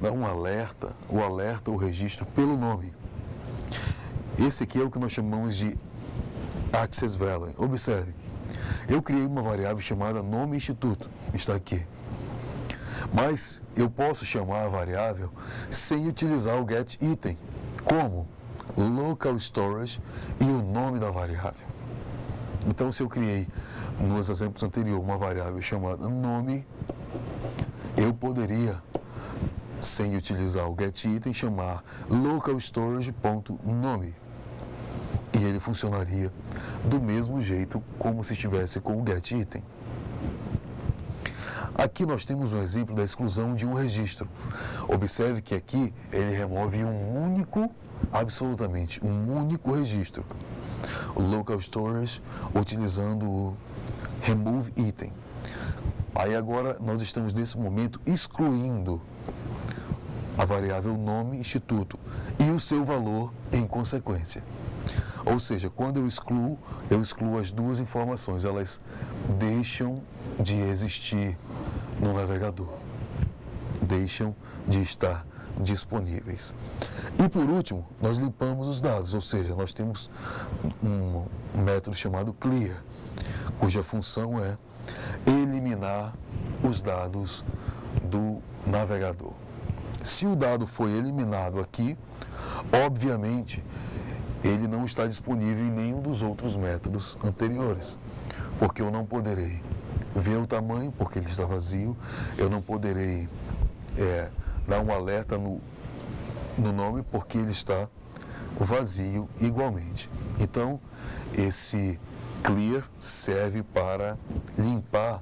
dá um alerta, o registro pelo nome. Esse aqui é o que nós chamamos de Access Value. Observe, eu criei uma variável chamada nome instituto, está aqui. Mas eu posso chamar a variável sem utilizar o getItem, como Local Storage e o nome da variável. Então, se eu criei nos exemplos anteriores uma variável chamada nome, eu poderia, sem utilizar o getItem, chamar localstorage.nome. E ele funcionaria do mesmo jeito como se estivesse com o getItem. Aqui nós temos um exemplo da exclusão de um registro. Observe que aqui ele remove absolutamente um único registro. O Local Storage utilizando o Remove Item. Aí agora nós estamos nesse momento excluindo a variável nome instituto e o seu valor em consequência. Ou seja, quando eu excluo as duas informações, elas deixam de existir no navegador, deixam de estar disponíveis. E por último, nós limpamos os dados, ou seja, nós temos um método chamado clear, cuja função é eliminar os dados do navegador. Se o dado foi eliminado aqui, obviamente, ele não está disponível em nenhum dos outros métodos anteriores, porque eu não poderei ver o tamanho, porque ele está vazio, eu não poderei dar um alerta no nome, porque ele está vazio igualmente. Então, esse clear serve para limpar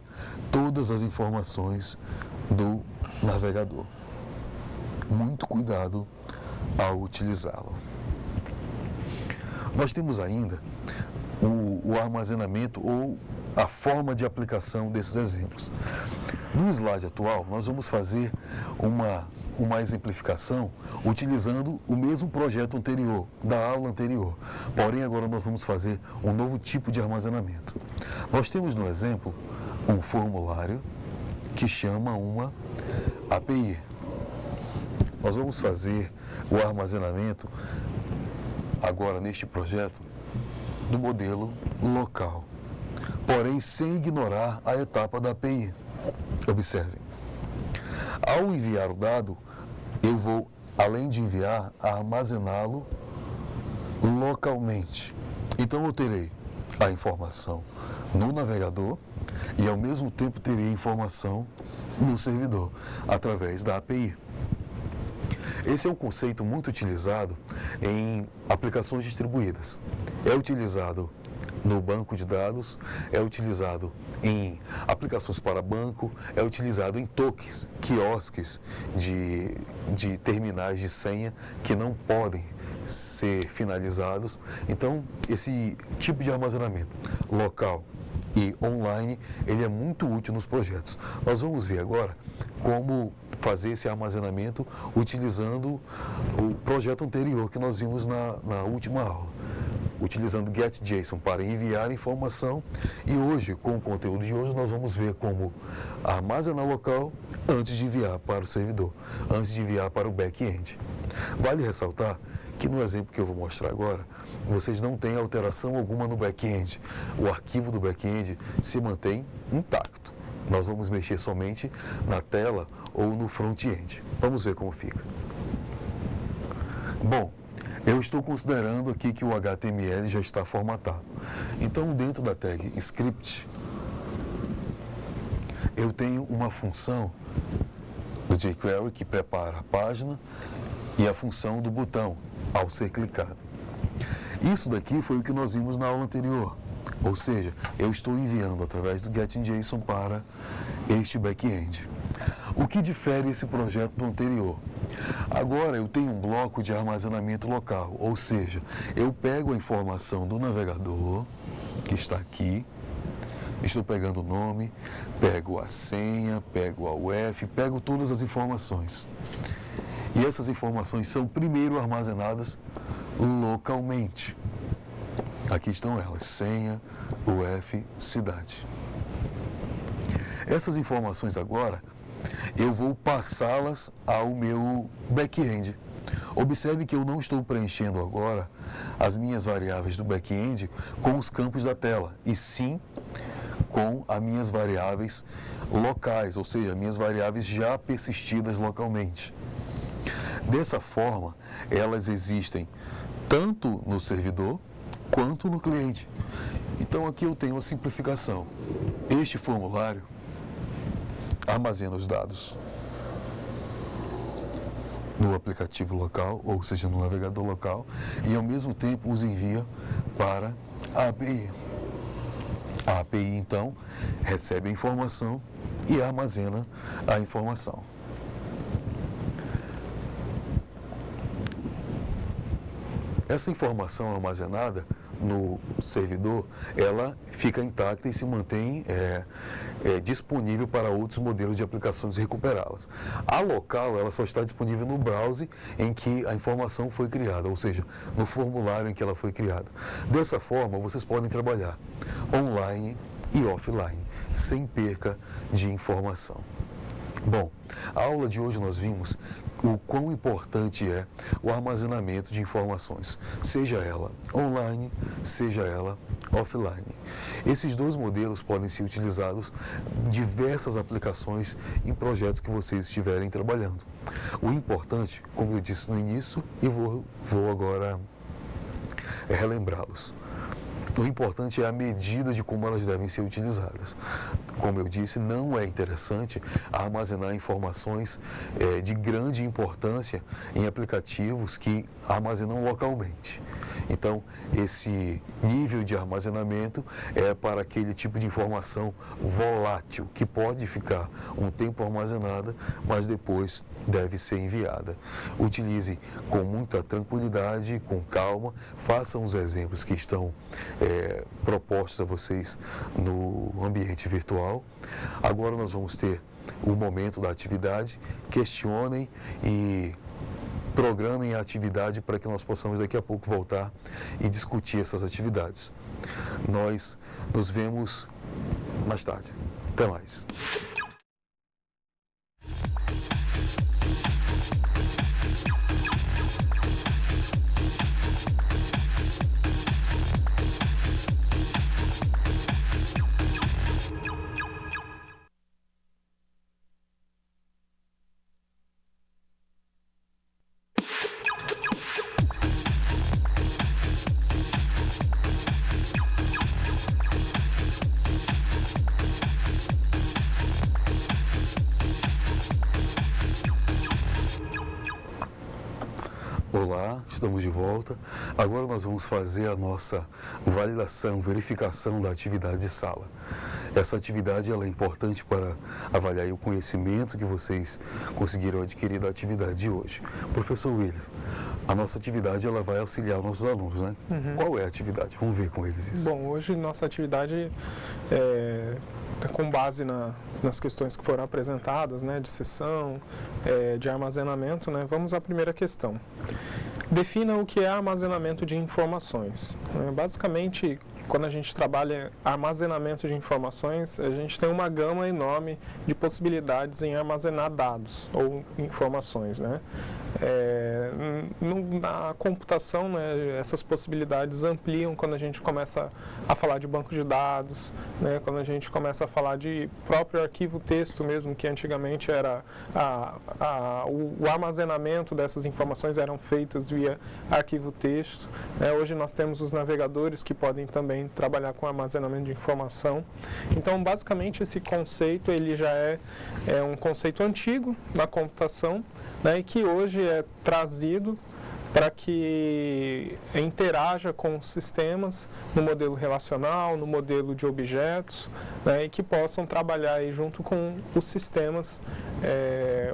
todas as informações do navegador. Muito cuidado ao utilizá-lo. Nós temos ainda o armazenamento ou a forma de aplicação desses exemplos. No slide atual, nós vamos fazer uma exemplificação utilizando o mesmo projeto anterior, da aula anterior. Porém, agora nós vamos fazer um novo tipo de armazenamento. Nós temos no exemplo um formulário que chama uma API. Nós vamos fazer o armazenamento agora neste projeto do modelo local, porém sem ignorar a etapa da API. Observem, ao enviar o dado, eu vou, além de enviar, armazená-lo localmente. Então eu terei a informação no navegador e ao mesmo tempo terei informação no servidor, através da API. Esse é um conceito muito utilizado em aplicações distribuídas. É utilizado no banco de dados, é utilizado em aplicações para banco, é utilizado em tokens, quiosques de terminais de senha que não podem ser finalizados. Então, esse tipo de armazenamento local e online, ele é muito útil nos projetos. Nós vamos ver agora como fazer esse armazenamento utilizando o projeto anterior que nós vimos na última aula, utilizando GetJSON para enviar informação. E hoje, com o conteúdo de hoje, nós vamos ver como armazenar local antes de enviar para o servidor, antes de enviar para o back-end. Vale ressaltar que no exemplo que eu vou mostrar agora, vocês não têm alteração alguma no back-end. O arquivo do back-end se mantém intacto. Nós vamos mexer somente na tela ou no front-end. Vamos ver como fica. Bom, eu estou considerando aqui que o HTML já está formatado. Então, dentro da tag script, eu tenho uma função do jQuery que prepara a página e a função do botão ao ser clicado. Isso daqui foi o que nós vimos na aula anterior. Ou seja, eu estou enviando através do Getting.json para este back-end. O que difere esse projeto do anterior? Agora eu tenho um bloco de armazenamento local, ou seja, eu pego a informação do navegador, que está aqui, estou pegando o nome, pego a senha, pego a UF, pego todas as informações. E essas informações são primeiro armazenadas localmente. Aqui estão elas, senha, UF, cidade. Essas informações agora, eu vou passá-las ao meu back-end. Observe que eu não estou preenchendo agora as minhas variáveis do back-end com os campos da tela, e sim com as minhas variáveis locais, ou seja, minhas variáveis já persistidas localmente. Dessa forma, elas existem tanto no servidor quanto no cliente. Então aqui eu tenho uma simplificação. Este formulário armazena os dados no aplicativo local, ou seja, no navegador local, e ao mesmo tempo os envia para a API. A API, então, recebe a informação e armazena a informação. Essa informação armazenada no servidor, ela fica intacta e se mantém disponível para outros modelos de aplicações recuperá-las. A local, ela só está disponível no browser em que a informação foi criada, ou seja, no formulário em que ela foi criada. Dessa forma, vocês podem trabalhar online e offline, sem perca de informação. Bom, a aula de hoje nós vimos o quão importante é o armazenamento de informações, seja ela online, seja ela offline. Esses dois modelos podem ser utilizados em diversas aplicações em projetos que vocês estiverem trabalhando. O importante, como eu disse no início, e vou agora relembrá-los. O importante é a medida de como elas devem ser utilizadas. Como eu disse, não é interessante armazenar informações de grande importância em aplicativos que armazenam localmente. Então, esse nível de armazenamento é para aquele tipo de informação volátil, que pode ficar um tempo armazenada, mas depois deve ser enviada. Utilize com muita tranquilidade, com calma, façam os exemplos que estão propostos a vocês no ambiente virtual. Agora nós vamos ter o momento da atividade, questionem e programem a atividade para que nós possamos daqui a pouco voltar e discutir essas atividades. Nós nos vemos mais tarde. Até mais. Olá, estamos de volta. Agora nós vamos fazer a nossa validação, verificação da atividade de sala. Essa atividade ela é importante para avaliar o conhecimento que vocês conseguiram adquirir da atividade de hoje. Professor Williams, a nossa atividade ela vai auxiliar nossos alunos, né? Uhum. Qual é a atividade? Vamos ver com eles isso. Bom, hoje nossa atividade é com base nas questões que foram apresentadas, né, de sessão, de armazenamento, né? Vamos à primeira questão. Defina o que é armazenamento de informações. Basicamente, quando a gente trabalha armazenamento de informações, a gente tem uma gama enorme de possibilidades em armazenar dados ou informações, né? Na computação, né, essas possibilidades ampliam quando a gente começa a falar de banco de dados, né, quando a gente começa a falar de próprio arquivo texto mesmo, que antigamente era o armazenamento dessas informações eram feitas via arquivo texto. Né? Hoje nós temos os navegadores que podem também trabalhar com armazenamento de informação. Então, basicamente, esse conceito ele já é um conceito antigo na computação, né, e que hoje é trazido para que interaja com os sistemas no modelo relacional, no modelo de objetos, né, e que possam trabalhar aí junto com os sistemas,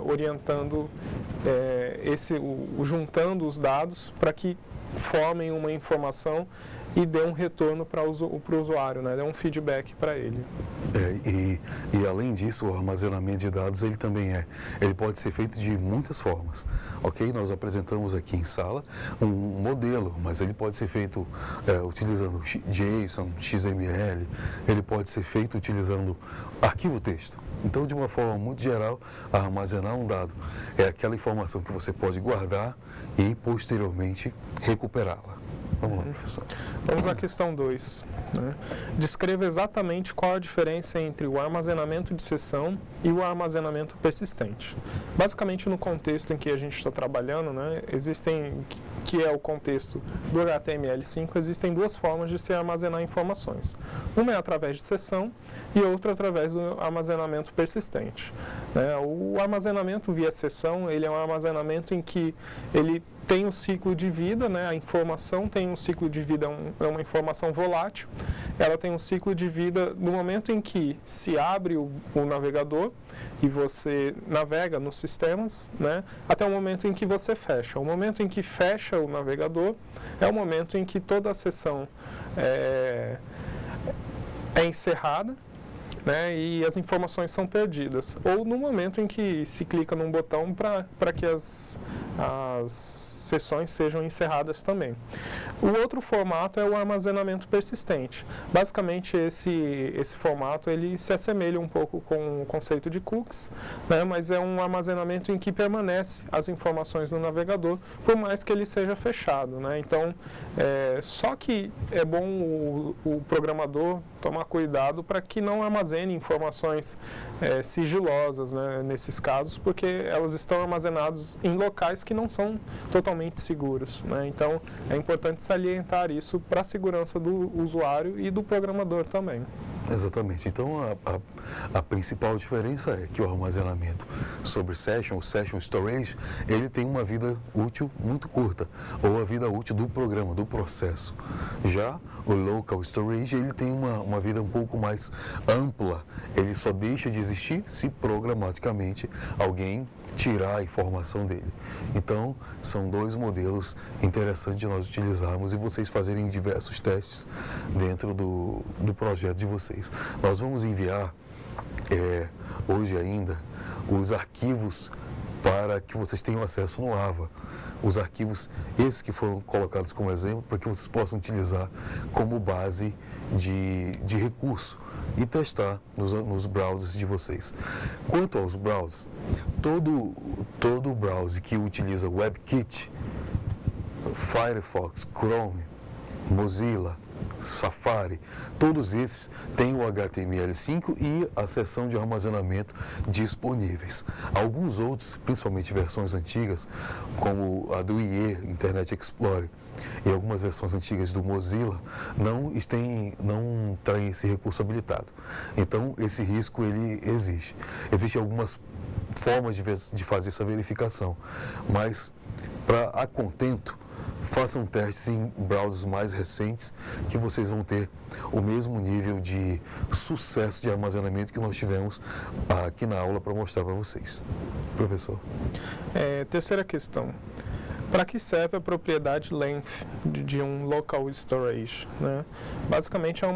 orientando, juntando os dados para que formem uma informação e dê um retorno para o usuário, né? Dê um feedback para ele. E além disso, o armazenamento de dados ele pode ser feito de muitas formas, ok? Nós apresentamos aqui em sala um modelo, mas ele pode ser feito utilizando JSON, XML, ele pode ser feito utilizando arquivo texto. Então, de uma forma muito geral, armazenar um dado é aquela informação que você pode guardar e posteriormente recuperá-la. Vamos lá, professor. Vamos à questão 2. Né? Descreva exatamente qual a diferença entre o armazenamento de sessão e o armazenamento persistente. Basicamente, no contexto em que a gente está trabalhando, né, que é o contexto do HTML5, existem duas formas de se armazenar informações. Uma é através de sessão e outra através do armazenamento persistente. Né? O armazenamento via sessão, ele é um armazenamento em que ele tem um ciclo de vida, né? A informação tem um ciclo de vida, é uma informação volátil. Ela tem um ciclo de vida no momento em que se abre o navegador e você navega nos sistemas, né? Até o momento em que você fecha. O momento em que fecha o navegador é o momento em que toda a sessão é encerrada, né, e as informações são perdidas, ou no momento em que se clica num botão para que as sessões sejam encerradas também. O outro formato é o armazenamento persistente. Basicamente, esse formato ele se assemelha um pouco com o conceito de cookies, né, mas é um armazenamento em que permanece as informações no navegador, por mais que ele seja fechado. Né? Então, só que é bom o programador tomar cuidado para que não armazene informações sigilosas, né, nesses casos, porque elas estão armazenadas em locais que não são totalmente seguros. Né? Então, é importante salientar isso para a segurança do usuário e do programador também. Exatamente. Então, a principal diferença é que o armazenamento sobre Session, o Session Storage, ele tem uma vida útil muito curta, ou a vida útil do programa, do processo. Já o Local Storage, ele tem uma vida um pouco mais ampla, ele só deixa de existir se programaticamente alguém tirar a informação dele. Então, são dois modelos interessantes de nós utilizarmos e vocês fazerem diversos testes dentro do projeto de vocês. Nós vamos enviar, hoje ainda, os arquivos para que vocês tenham acesso no AVA. Os arquivos, esses que foram colocados como exemplo, para que vocês possam utilizar como base de recurso e testar nos browsers de vocês. Quanto aos browsers, todo browser que utiliza WebKit, Firefox, Chrome, Mozilla, Safari, todos esses têm o HTML5 e a seção de armazenamento disponíveis. Alguns outros, principalmente versões antigas, como a do IE, Internet Explorer, e algumas versões antigas do Mozilla, não têm esse recurso habilitado. Então, esse risco ele existe. Existem algumas formas de fazer essa verificação, mas a contento, façam testes em browsers mais recentes que vocês vão ter o mesmo nível de sucesso de armazenamento que nós tivemos aqui na aula para mostrar para vocês. Professor. Terceira questão. Para que serve a propriedade length de um local storage? Né? Basicamente é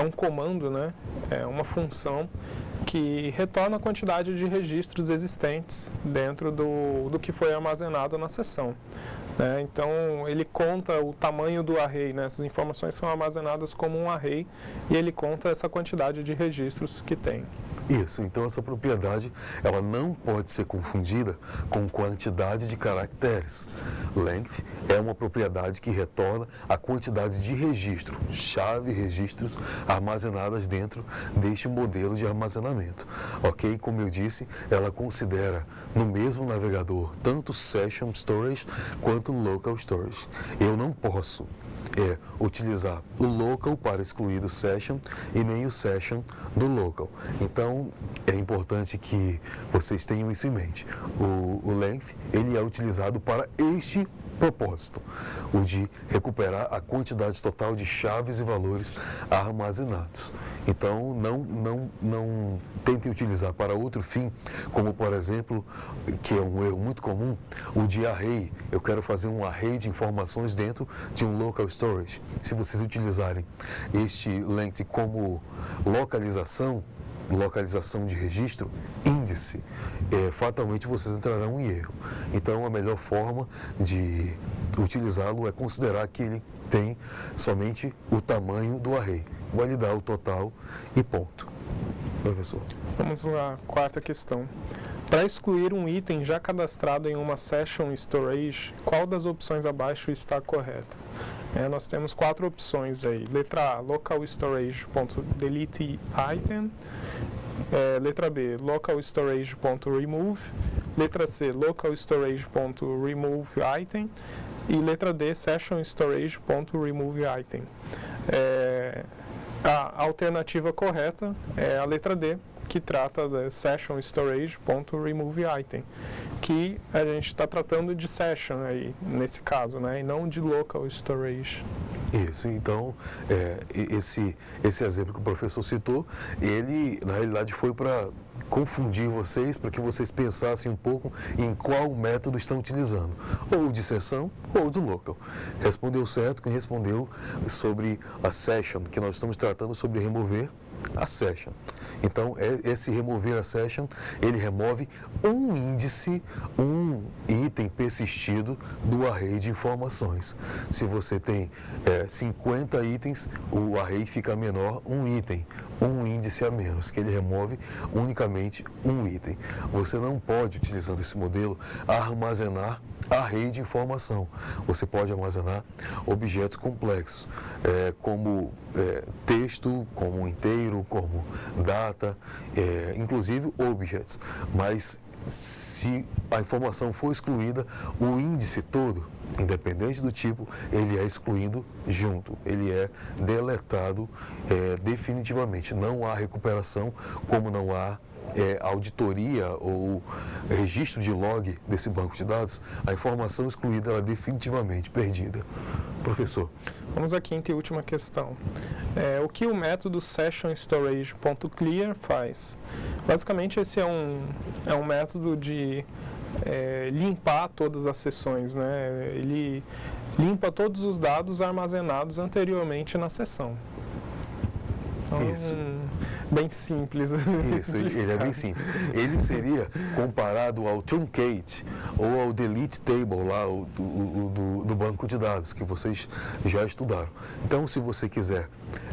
um comando, né? É uma função que retorna a quantidade de registros existentes dentro do que foi armazenado na sessão. Então, ele conta o tamanho do array, essas informações são armazenadas como um array e ele conta essa quantidade de registros que tem. Isso, então essa propriedade ela não pode ser confundida com quantidade de caracteres. Length é uma propriedade que retorna a quantidade de registro, chave registros armazenadas dentro deste modelo de armazenamento. Ok? Como eu disse, ela considera no mesmo navegador tanto Session Storage quanto Local Storage. Eu não posso utilizar o local para excluir o session e nem o session do local. Então, é importante que vocês tenham isso em mente. O length, ele é utilizado para este propósito, o de recuperar a quantidade total de chaves e valores armazenados. Então, não tentem utilizar para outro fim, como por exemplo, que é um erro muito comum, o de array. Eu quero fazer um array de informações dentro de um local storage. Se vocês utilizarem este length como localização de registro, índice, fatalmente vocês entrarão em erro. Então, a melhor forma de utilizá-lo é considerar que ele tem somente o tamanho do array, validar o total e ponto. Professor. Vamos à quarta questão. Para excluir um item já cadastrado em uma Session Storage, qual das opções abaixo está correta? Nós temos 4 opções aí. Letra A, local storage.delete item. Letra B, local storage.remove. Letra C, local storage.remove item. E letra D, session storage.remove item. A alternativa correta é a letra D, que trata da session storage.remove item, que a gente está tratando de session aí, nesse caso, e não de local storage. Isso, então, esse exemplo que o professor citou, ele, na realidade, foi para confundir vocês, para que vocês pensassem um pouco em qual método estão utilizando, ou de sessão ou do local. Respondeu certo quem respondeu sobre a session, que nós estamos tratando sobre remover a session. Então, esse remover a session, ele remove um índice, um item persistido do array de informações. Se você tem 50 itens, o array fica menor um item, um índice a menos, que ele remove unicamente um item. Você não pode, utilizando esse modelo, armazenar array de informação. Você pode armazenar objetos complexos, como texto, como inteiro, como data, inclusive objects. Mas se a informação for excluída, o índice todo, independente do tipo, ele é excluído junto, ele é deletado definitivamente. Não há recuperação, como não há auditoria ou registro de log desse banco de dados. A informação excluída ela é definitivamente perdida. Professor. Vamos à quinta e última questão. O que o método sessionStorage.clear faz? Basicamente, esse é um método de limpar todas as sessões, Ele limpa todos os dados armazenados anteriormente na sessão. Então, Isso. Bem simples. Isso, ele é bem simples. Ele seria comparado ao truncate ou ao delete table lá do banco de dados que vocês já estudaram. Então, se você quiser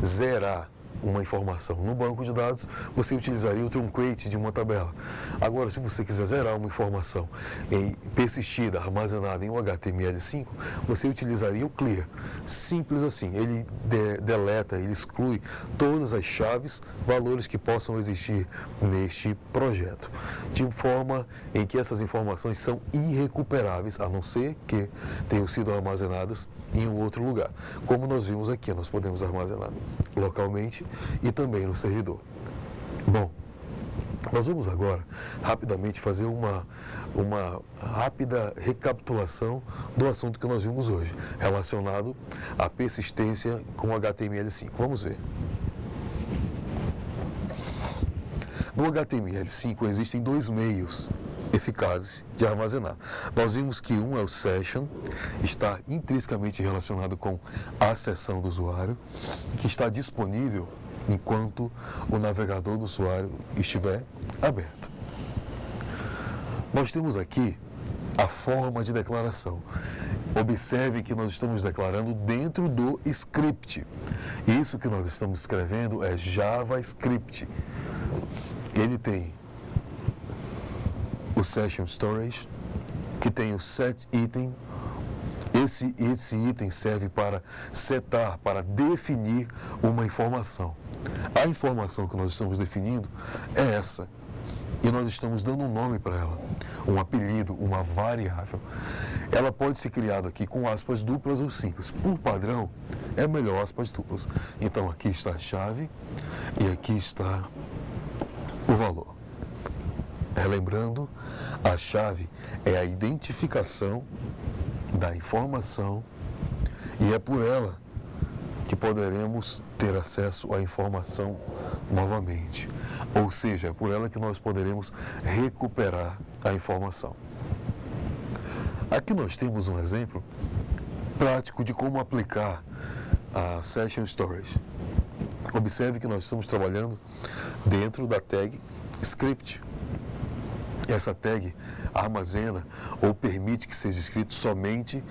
zerar uma informação no banco de dados, você utilizaria o truncate de uma tabela. Agora, se você quiser zerar uma informação persistida, armazenada em um HTML5, você utilizaria o clear. Simples assim. Ele deleta, ele exclui todas as chaves, valores que possam existir neste projeto, de forma em que essas informações são irrecuperáveis, a não ser que tenham sido armazenadas em um outro lugar. Como nós vimos aqui, nós podemos armazenar localmente e também no servidor. Bom, nós vamos agora rapidamente fazer uma rápida recapitulação do assunto que nós vimos hoje, relacionado à persistência com HTML5. Vamos ver. No HTML5 existem 2 meios eficazes de armazenar. Nós vimos que um é o session, está intrinsecamente relacionado com a sessão do usuário, que está disponível enquanto o navegador do usuário estiver aberto. Nós temos aqui a forma de declaração. Observe que nós estamos declarando dentro do script. Isso que nós estamos escrevendo é JavaScript. Ele tem o Session Storage, que tem o set item. Esse item serve para setar, para definir uma informação. A informação que nós estamos definindo é essa. E nós estamos dando um nome para ela, um apelido, uma variável. Ela pode ser criada aqui com aspas duplas ou simples. Por padrão, é melhor aspas duplas. Então, aqui está a chave e aqui está o valor. Relembrando, a chave é a identificação da informação e é por ela que poderemos ter acesso à informação novamente. Ou seja, é por ela que nós poderemos recuperar a informação. Aqui nós temos um exemplo prático de como aplicar a Session Storage. Observe que nós estamos trabalhando dentro da tag script. Essa tag armazena ou permite que seja escrito somente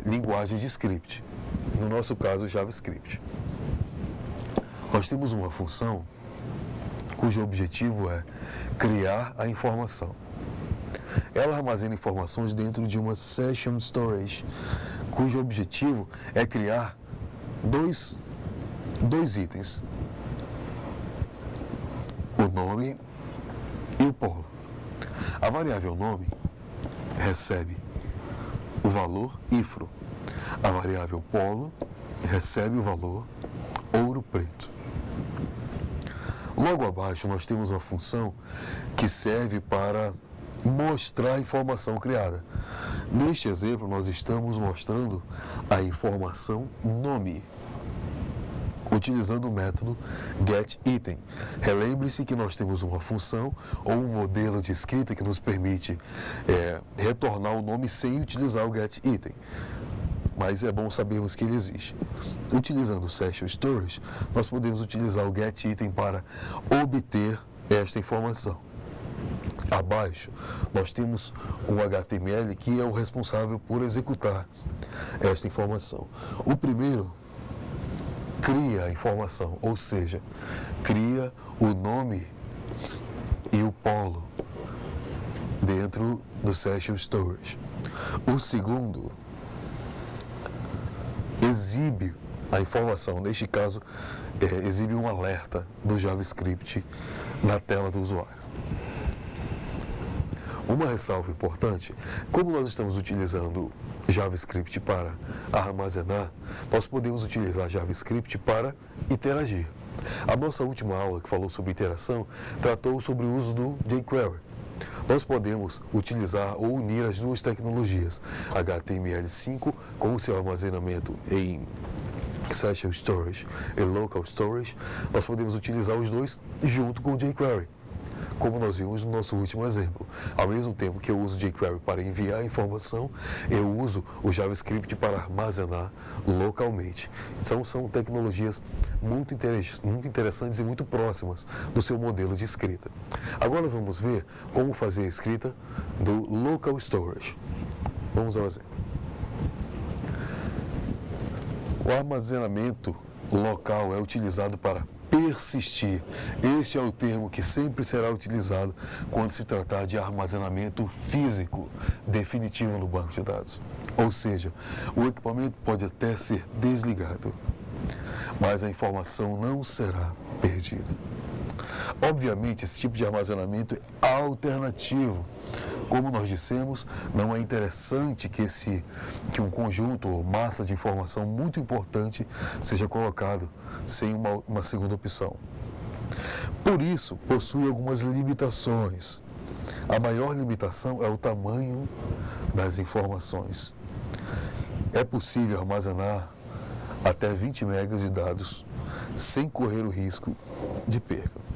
linguagem de script, no nosso caso JavaScript. Nós temos uma função cujo objetivo é criar a informação. Ela armazena informações dentro de uma Session Storage, cujo objetivo é criar dois itens, o nome e o polo. A variável nome recebe o valor IFRO. A variável polo recebe o valor ouro preto. Logo abaixo nós temos uma função que serve para mostrar a informação criada. Neste exemplo nós estamos mostrando a informação nome, utilizando o método getItem. Relembre-se que nós temos uma função ou um modelo de escrita que nos permite retornar o nome sem utilizar o getItem. Mas é bom sabermos que ele existe. Utilizando o Session Storage, nós podemos utilizar o getItem para obter esta informação. Abaixo, nós temos um HTML que é o responsável por executar esta informação. O primeiro cria a informação, ou seja, cria o nome e o polo dentro do Session Storage. O segundo exibe a informação, neste caso, exibe um alerta do JavaScript na tela do usuário. Uma ressalva importante, como nós estamos utilizando JavaScript para armazenar, nós podemos utilizar JavaScript para interagir. A nossa última aula, que falou sobre interação, tratou sobre o uso do jQuery. Nós podemos utilizar ou unir as duas tecnologias, HTML5 com o seu armazenamento em Session Storage e Local Storage. Nós podemos utilizar os dois junto com o jQuery, como nós vimos no nosso último exemplo. Ao mesmo tempo que eu uso o jQuery para enviar a informação, eu uso o JavaScript para armazenar localmente. Então, são tecnologias muito interessantes e muito próximas do seu modelo de escrita. Agora vamos ver como fazer a escrita do Local Storage. Vamos ao exemplo. O armazenamento local é utilizado para persistir. Este é o termo que sempre será utilizado quando se tratar de armazenamento físico definitivo no banco de dados. Ou seja, o equipamento pode até ser desligado, mas a informação não será perdida. Obviamente, esse tipo de armazenamento é alternativo. Como nós dissemos, não é interessante que um conjunto ou massa de informação muito importante seja colocado sem uma segunda opção. Por isso, possui algumas limitações. A maior limitação é o tamanho das informações. É possível armazenar até 20 megas de dados sem correr o risco de perca.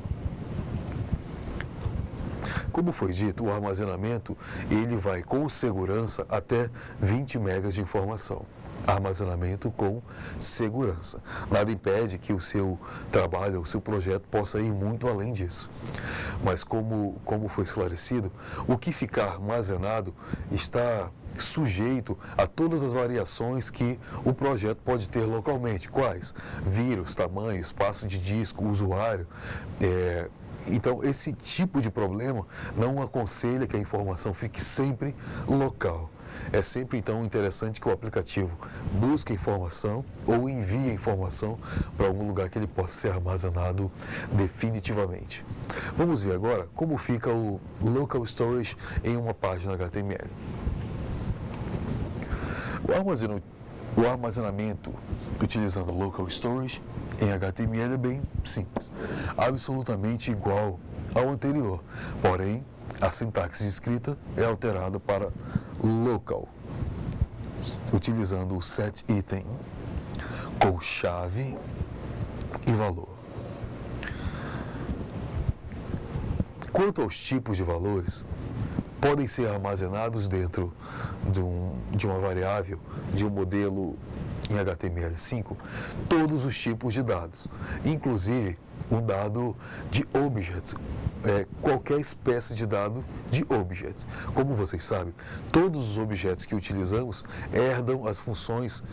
Como foi dito, o armazenamento ele vai com segurança até 20 megas de informação. Armazenamento com segurança. Nada impede que o seu trabalho, o seu projeto possa ir muito além disso. Mas como foi esclarecido, o que ficar armazenado está sujeito a todas as variações que o projeto pode ter localmente. Quais? Vírus, tamanho, espaço de disco, usuário. Então, esse tipo de problema não aconselha que a informação fique sempre local. É sempre, então, interessante que o aplicativo busque a informação ou envie a informação para algum lugar que ele possa ser armazenado definitivamente. Vamos ver agora como fica o Local Storage em uma página HTML. O armazenamento utilizando Local Storage em HTML é bem simples, absolutamente igual ao anterior, porém a sintaxe de escrita é alterada para local, utilizando o setItem com chave e valor. Quanto aos tipos de valores, podem ser armazenados dentro de uma variável, de um modelo em HTML5, todos os tipos de dados, inclusive um dado de objeto, qualquer espécie de dado de objeto. Como vocês sabem, todos os objetos que utilizamos herdam as funções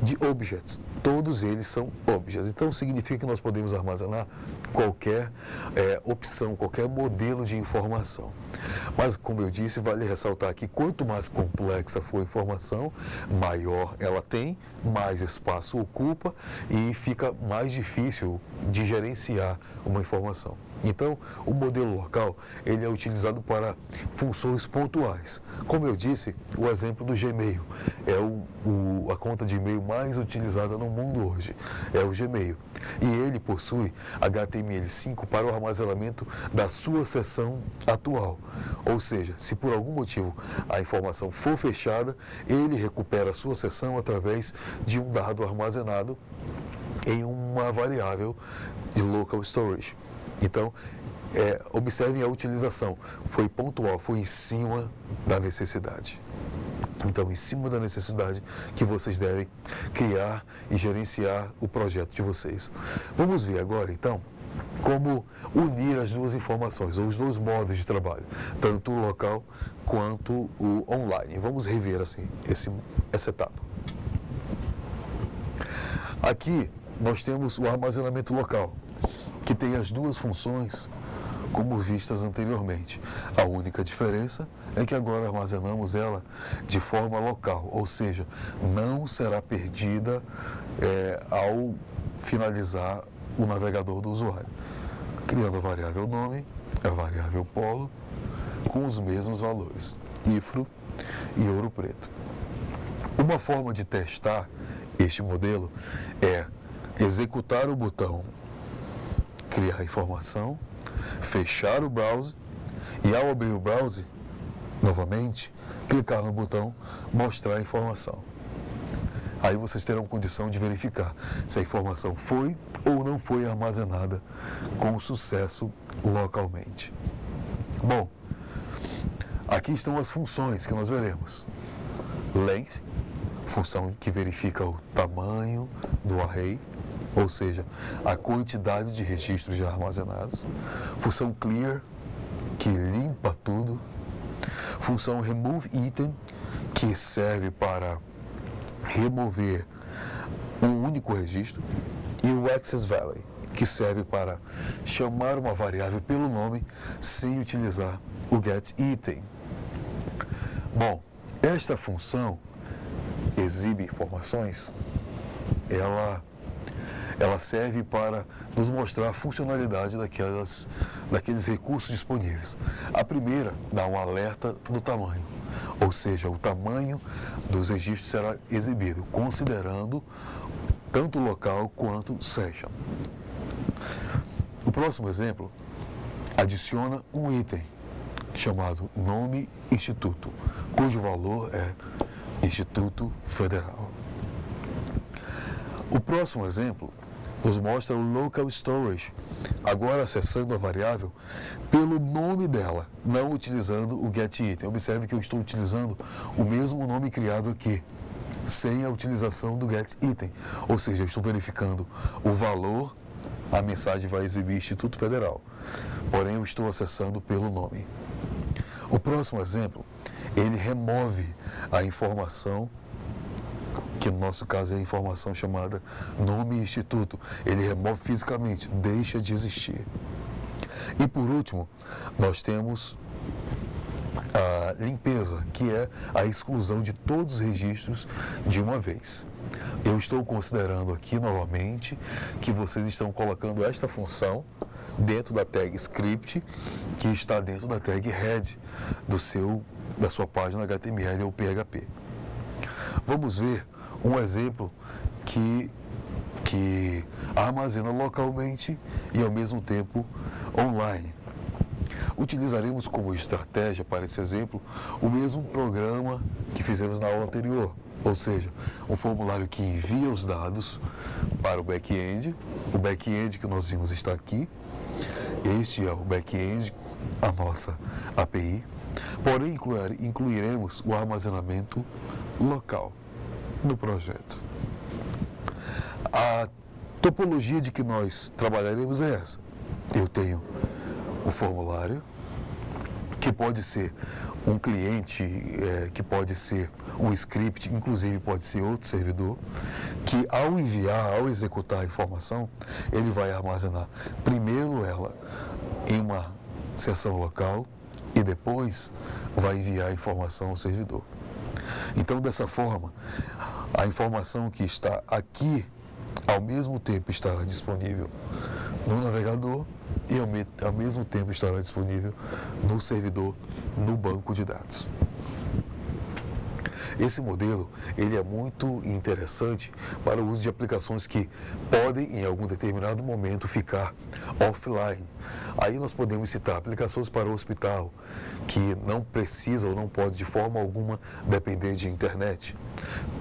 de objects. Todos eles são objects. Então, significa que nós podemos armazenar qualquer opção, qualquer modelo de informação. Mas, como eu disse, vale ressaltar que quanto mais complexa for a informação, maior ela tem, mais espaço ocupa e fica mais difícil de gerenciar uma informação. Então, o modelo local, ele é utilizado para funções pontuais. Como eu disse, o exemplo do Gmail é a conta de e-mail mais utilizada no mundo hoje, é o Gmail. E ele possui HTML5 para o armazenamento da sua seção atual. Ou seja, se por algum motivo a informação for fechada, ele recupera a sua seção através de um dado armazenado em uma variável de local storage. Então, observem a utilização, foi pontual, foi em cima da necessidade. Então, em cima da necessidade que vocês devem criar e gerenciar o projeto de vocês. Vamos ver agora, então, como unir as duas informações, ou os dois modos de trabalho, tanto o local quanto o online. Vamos rever assim, essa etapa. Aqui, nós temos o armazenamento local, que tem as duas funções como vistas anteriormente. A única diferença é que agora armazenamos ela de forma local, ou seja, não será perdida ao finalizar o navegador do usuário. Criando a variável nome, a variável polo, com os mesmos valores, IFRO e Ouro Preto. Uma forma de testar este modelo é executar o botão criar informação, fechar o browser e, ao abrir o browser, novamente, clicar no botão mostrar a informação. Aí vocês terão condição de verificar se a informação foi ou não foi armazenada com sucesso localmente. Bom, aqui estão as funções que nós veremos. Length, função que verifica o tamanho do array, ou seja, a quantidade de registros já armazenados. Função clear, que limpa tudo. Função remove item, que serve para remover um único registro. E o access value, que serve para chamar uma variável pelo nome sem utilizar o getItem. Bom, esta função exibe informações, ela serve para nos mostrar a funcionalidade daqueles recursos disponíveis. A primeira dá um alerta do tamanho, ou seja, o tamanho dos registros será exibido, considerando tanto local quanto session. O próximo exemplo adiciona um item chamado nome instituto, cujo valor é Instituto Federal. O próximo exemplo nos mostra o local storage, agora acessando a variável pelo nome dela, não utilizando o getItem. Observe que eu estou utilizando o mesmo nome criado aqui, sem a utilização do getItem, ou seja, eu estou verificando o valor, a mensagem vai exibir Instituto Federal, porém eu estou acessando pelo nome. O próximo exemplo, ele remove a informação, que no nosso caso é a informação chamada nome e instituto. Ele remove fisicamente, deixa de existir. E por último, nós temos a limpeza, que é a exclusão de todos os registros de uma vez. Eu estou considerando aqui novamente que vocês estão colocando esta função dentro da tag script, que está dentro da tag head da sua página HTML ou PHP. Vamos ver um exemplo que armazena localmente e ao mesmo tempo online. Utilizaremos como estratégia para esse exemplo o mesmo programa que fizemos na aula anterior, ou seja, um formulário que envia os dados para o back-end. O back-end que nós vimos está aqui. Este é o back-end, a nossa API. Porém, incluiremos o armazenamento local do projeto. A topologia de que nós trabalharemos é essa. Eu tenho o formulário, que pode ser um cliente, que pode ser um script, inclusive pode ser outro servidor, que ao enviar, ao executar a informação, ele vai armazenar primeiro ela em uma seção local e depois vai enviar a informação ao servidor. Então, dessa forma, a informação que está aqui, ao mesmo tempo estará disponível no navegador e ao mesmo tempo estará disponível no servidor, no banco de dados. Esse modelo, ele é muito interessante para o uso de aplicações que podem, em algum determinado momento, ficar offline. Aí nós podemos citar aplicações para o hospital, que não precisa ou não pode de forma alguma depender de internet.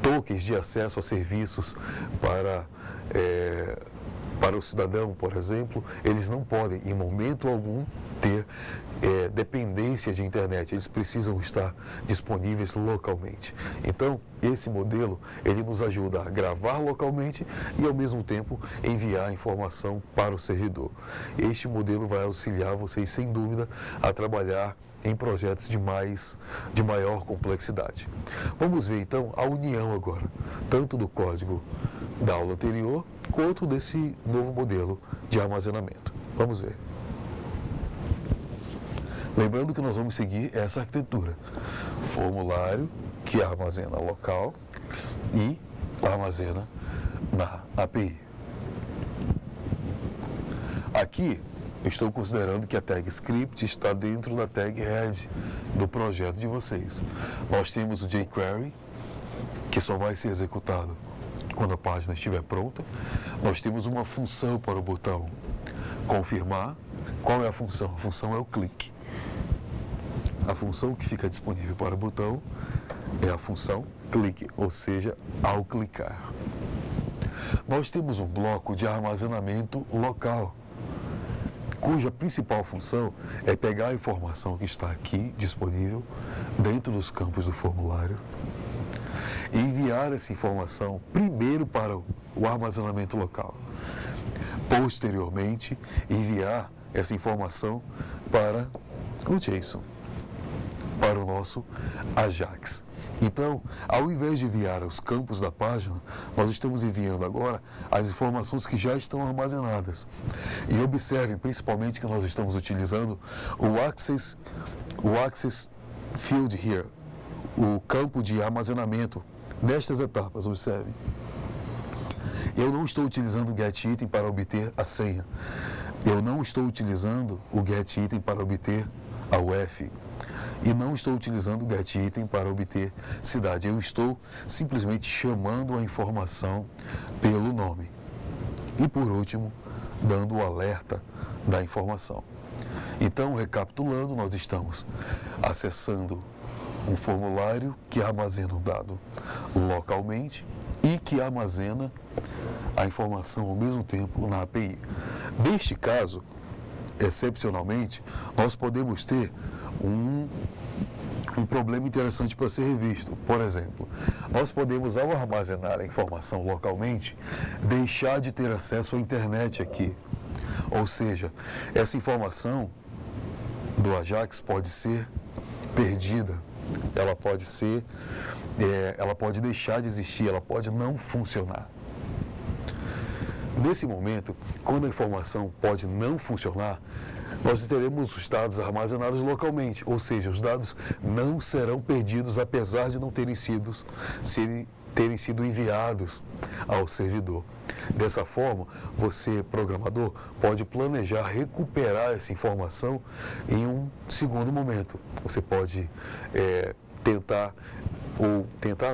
Tokens de acesso a serviços para o cidadão, por exemplo, eles não podem, em momento algum, ter dependência de internet. Eles precisam estar disponíveis localmente. Então, esse modelo, ele nos ajuda a gravar localmente e, ao mesmo tempo, enviar a informação para o servidor. Este modelo vai auxiliar vocês, sem dúvida, a trabalhar em projetos de maior complexidade. Vamos ver, então, a união agora, tanto do código da aula anterior, quanto desse novo modelo de armazenamento. Vamos ver. Lembrando que nós vamos seguir essa arquitetura. Formulário que armazena local e armazena na API. Aqui, eu estou considerando que a tag script está dentro da tag head do projeto de vocês. Nós temos o jQuery, que só vai ser executado quando a página estiver pronta. Nós temos uma função para o botão confirmar. Qual é a função? A função é o clique. A função que fica disponível para o botão é a função clique, ou seja, ao clicar. Nós temos um bloco de armazenamento local, cuja principal função é pegar a informação que está aqui disponível dentro dos campos do formulário e enviar essa informação primeiro para o armazenamento local. Posteriormente, enviar essa informação para o JSON, para o nosso Ajax. Então, ao invés de enviar os campos da página, nós estamos enviando agora as informações que já estão armazenadas. E observem, principalmente, que nós estamos utilizando o Access Field here, o campo de armazenamento nestas etapas. Observe. Eu não estou utilizando o getItem para obter a senha. Eu não estou utilizando o getItem para obter a UF. E não estou utilizando o getItem para obter cidade. Eu estou simplesmente chamando a informação pelo nome. E por último, dando o alerta da informação. Então, recapitulando, nós estamos acessando um formulário que armazena um dado localmente e que armazena a informação ao mesmo tempo na API. Neste caso, excepcionalmente, nós podemos ter um problema interessante para ser revisto. Por exemplo, nós podemos, ao armazenar a informação localmente, deixar de ter acesso à internet aqui. Ou seja, essa informação do Ajax pode ser perdida, ela pode deixar de existir, ela pode não funcionar. Nesse momento, quando a informação pode não funcionar, nós teremos os dados armazenados localmente, ou seja, os dados não serão perdidos apesar de não terem sido enviados ao servidor. Dessa forma, você, programador, pode planejar recuperar essa informação em um segundo momento. Você pode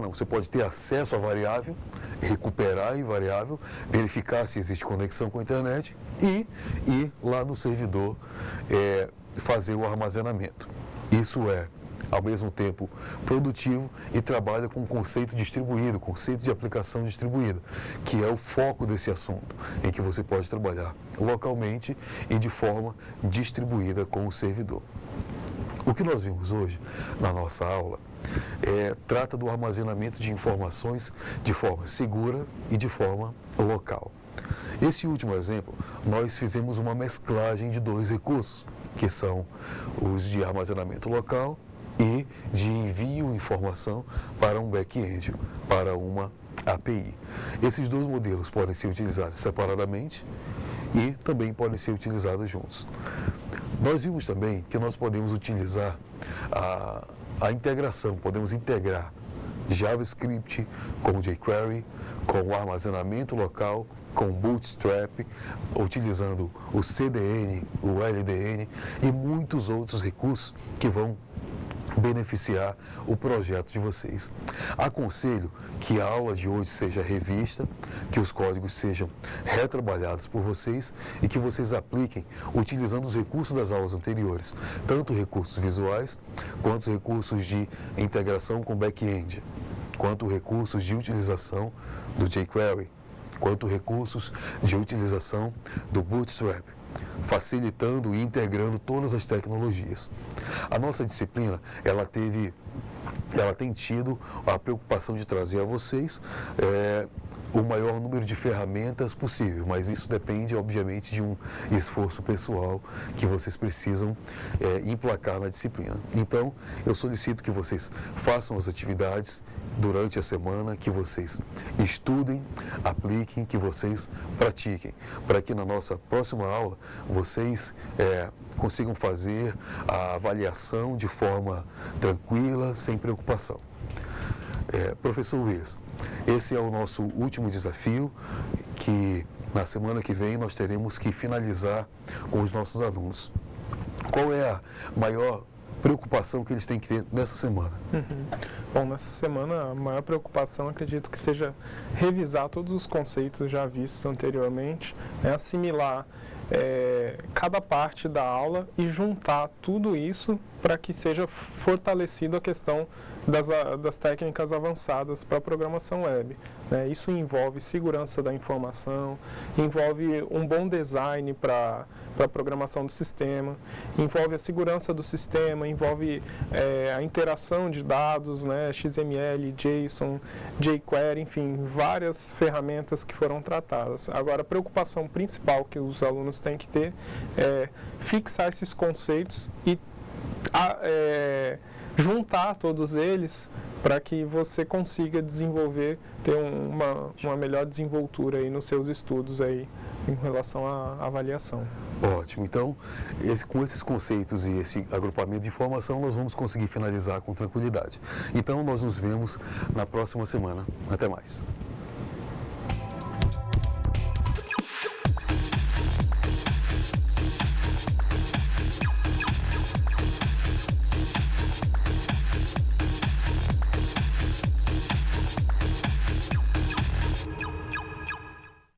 você pode ter acesso à variável, recuperar a variável, verificar se existe conexão com a internet e ir lá no servidor fazer o armazenamento. Isso é, ao mesmo tempo, produtivo e trabalha com o conceito distribuído, conceito de aplicação distribuída, que é o foco desse assunto, em que você pode trabalhar localmente e de forma distribuída com o servidor. O que nós vimos hoje na nossa aula trata do armazenamento de informações de forma segura e de forma local. Esse último exemplo, nós fizemos uma mesclagem de dois recursos, que são os de armazenamento local e de envio de informação para um back-end, para uma API. Esses dois modelos podem ser utilizados separadamente e também podem ser utilizados juntos. Nós vimos também que nós podemos utilizar a integração, podemos integrar JavaScript com jQuery, com o armazenamento local, com Bootstrap, utilizando o CDN, o LDN e muitos outros recursos que vão beneficiar o projeto de vocês. Aconselho que a aula de hoje seja revista, que os códigos sejam retrabalhados por vocês e que vocês apliquem utilizando os recursos das aulas anteriores, tanto recursos visuais, quanto recursos de integração com back-end, quanto recursos de utilização do jQuery, quanto recursos de utilização do Bootstrap, facilitando e integrando todas as tecnologias. A nossa disciplina, ela tem tido a preocupação de trazer a vocês o maior número de ferramentas possível, mas isso depende, obviamente, de um esforço pessoal que vocês precisam emplacar na disciplina. Então, eu solicito que vocês façam as atividades durante a semana, que vocês estudem, apliquem, que vocês pratiquem, para que na nossa próxima aula vocês consigam fazer a avaliação de forma tranquila, sem preocupação. Professor Luiz, esse é o nosso último desafio, que na semana que vem nós teremos que finalizar com os nossos alunos. Qual é a maior preocupação que eles têm que ter nessa semana? Bom, nessa semana a maior preocupação, acredito que seja revisar todos os conceitos já vistos anteriormente, assimilar cada parte da aula e juntar tudo isso para que seja fortalecido a questão das técnicas avançadas para a programação web. Isso envolve segurança da informação, envolve um bom design para a programação do sistema, envolve a segurança do sistema, envolve a interação de dados, XML, JSON, jQuery, enfim, várias ferramentas que foram tratadas. Agora, a preocupação principal que os alunos têm que ter é fixar esses conceitos e juntar todos eles para que você consiga ter uma melhor desenvoltura aí nos seus estudos aí em relação à avaliação. Ótimo. Então, com esses conceitos e esse agrupamento de informação, nós vamos conseguir finalizar com tranquilidade. Então, nós nos vemos na próxima semana. Até mais.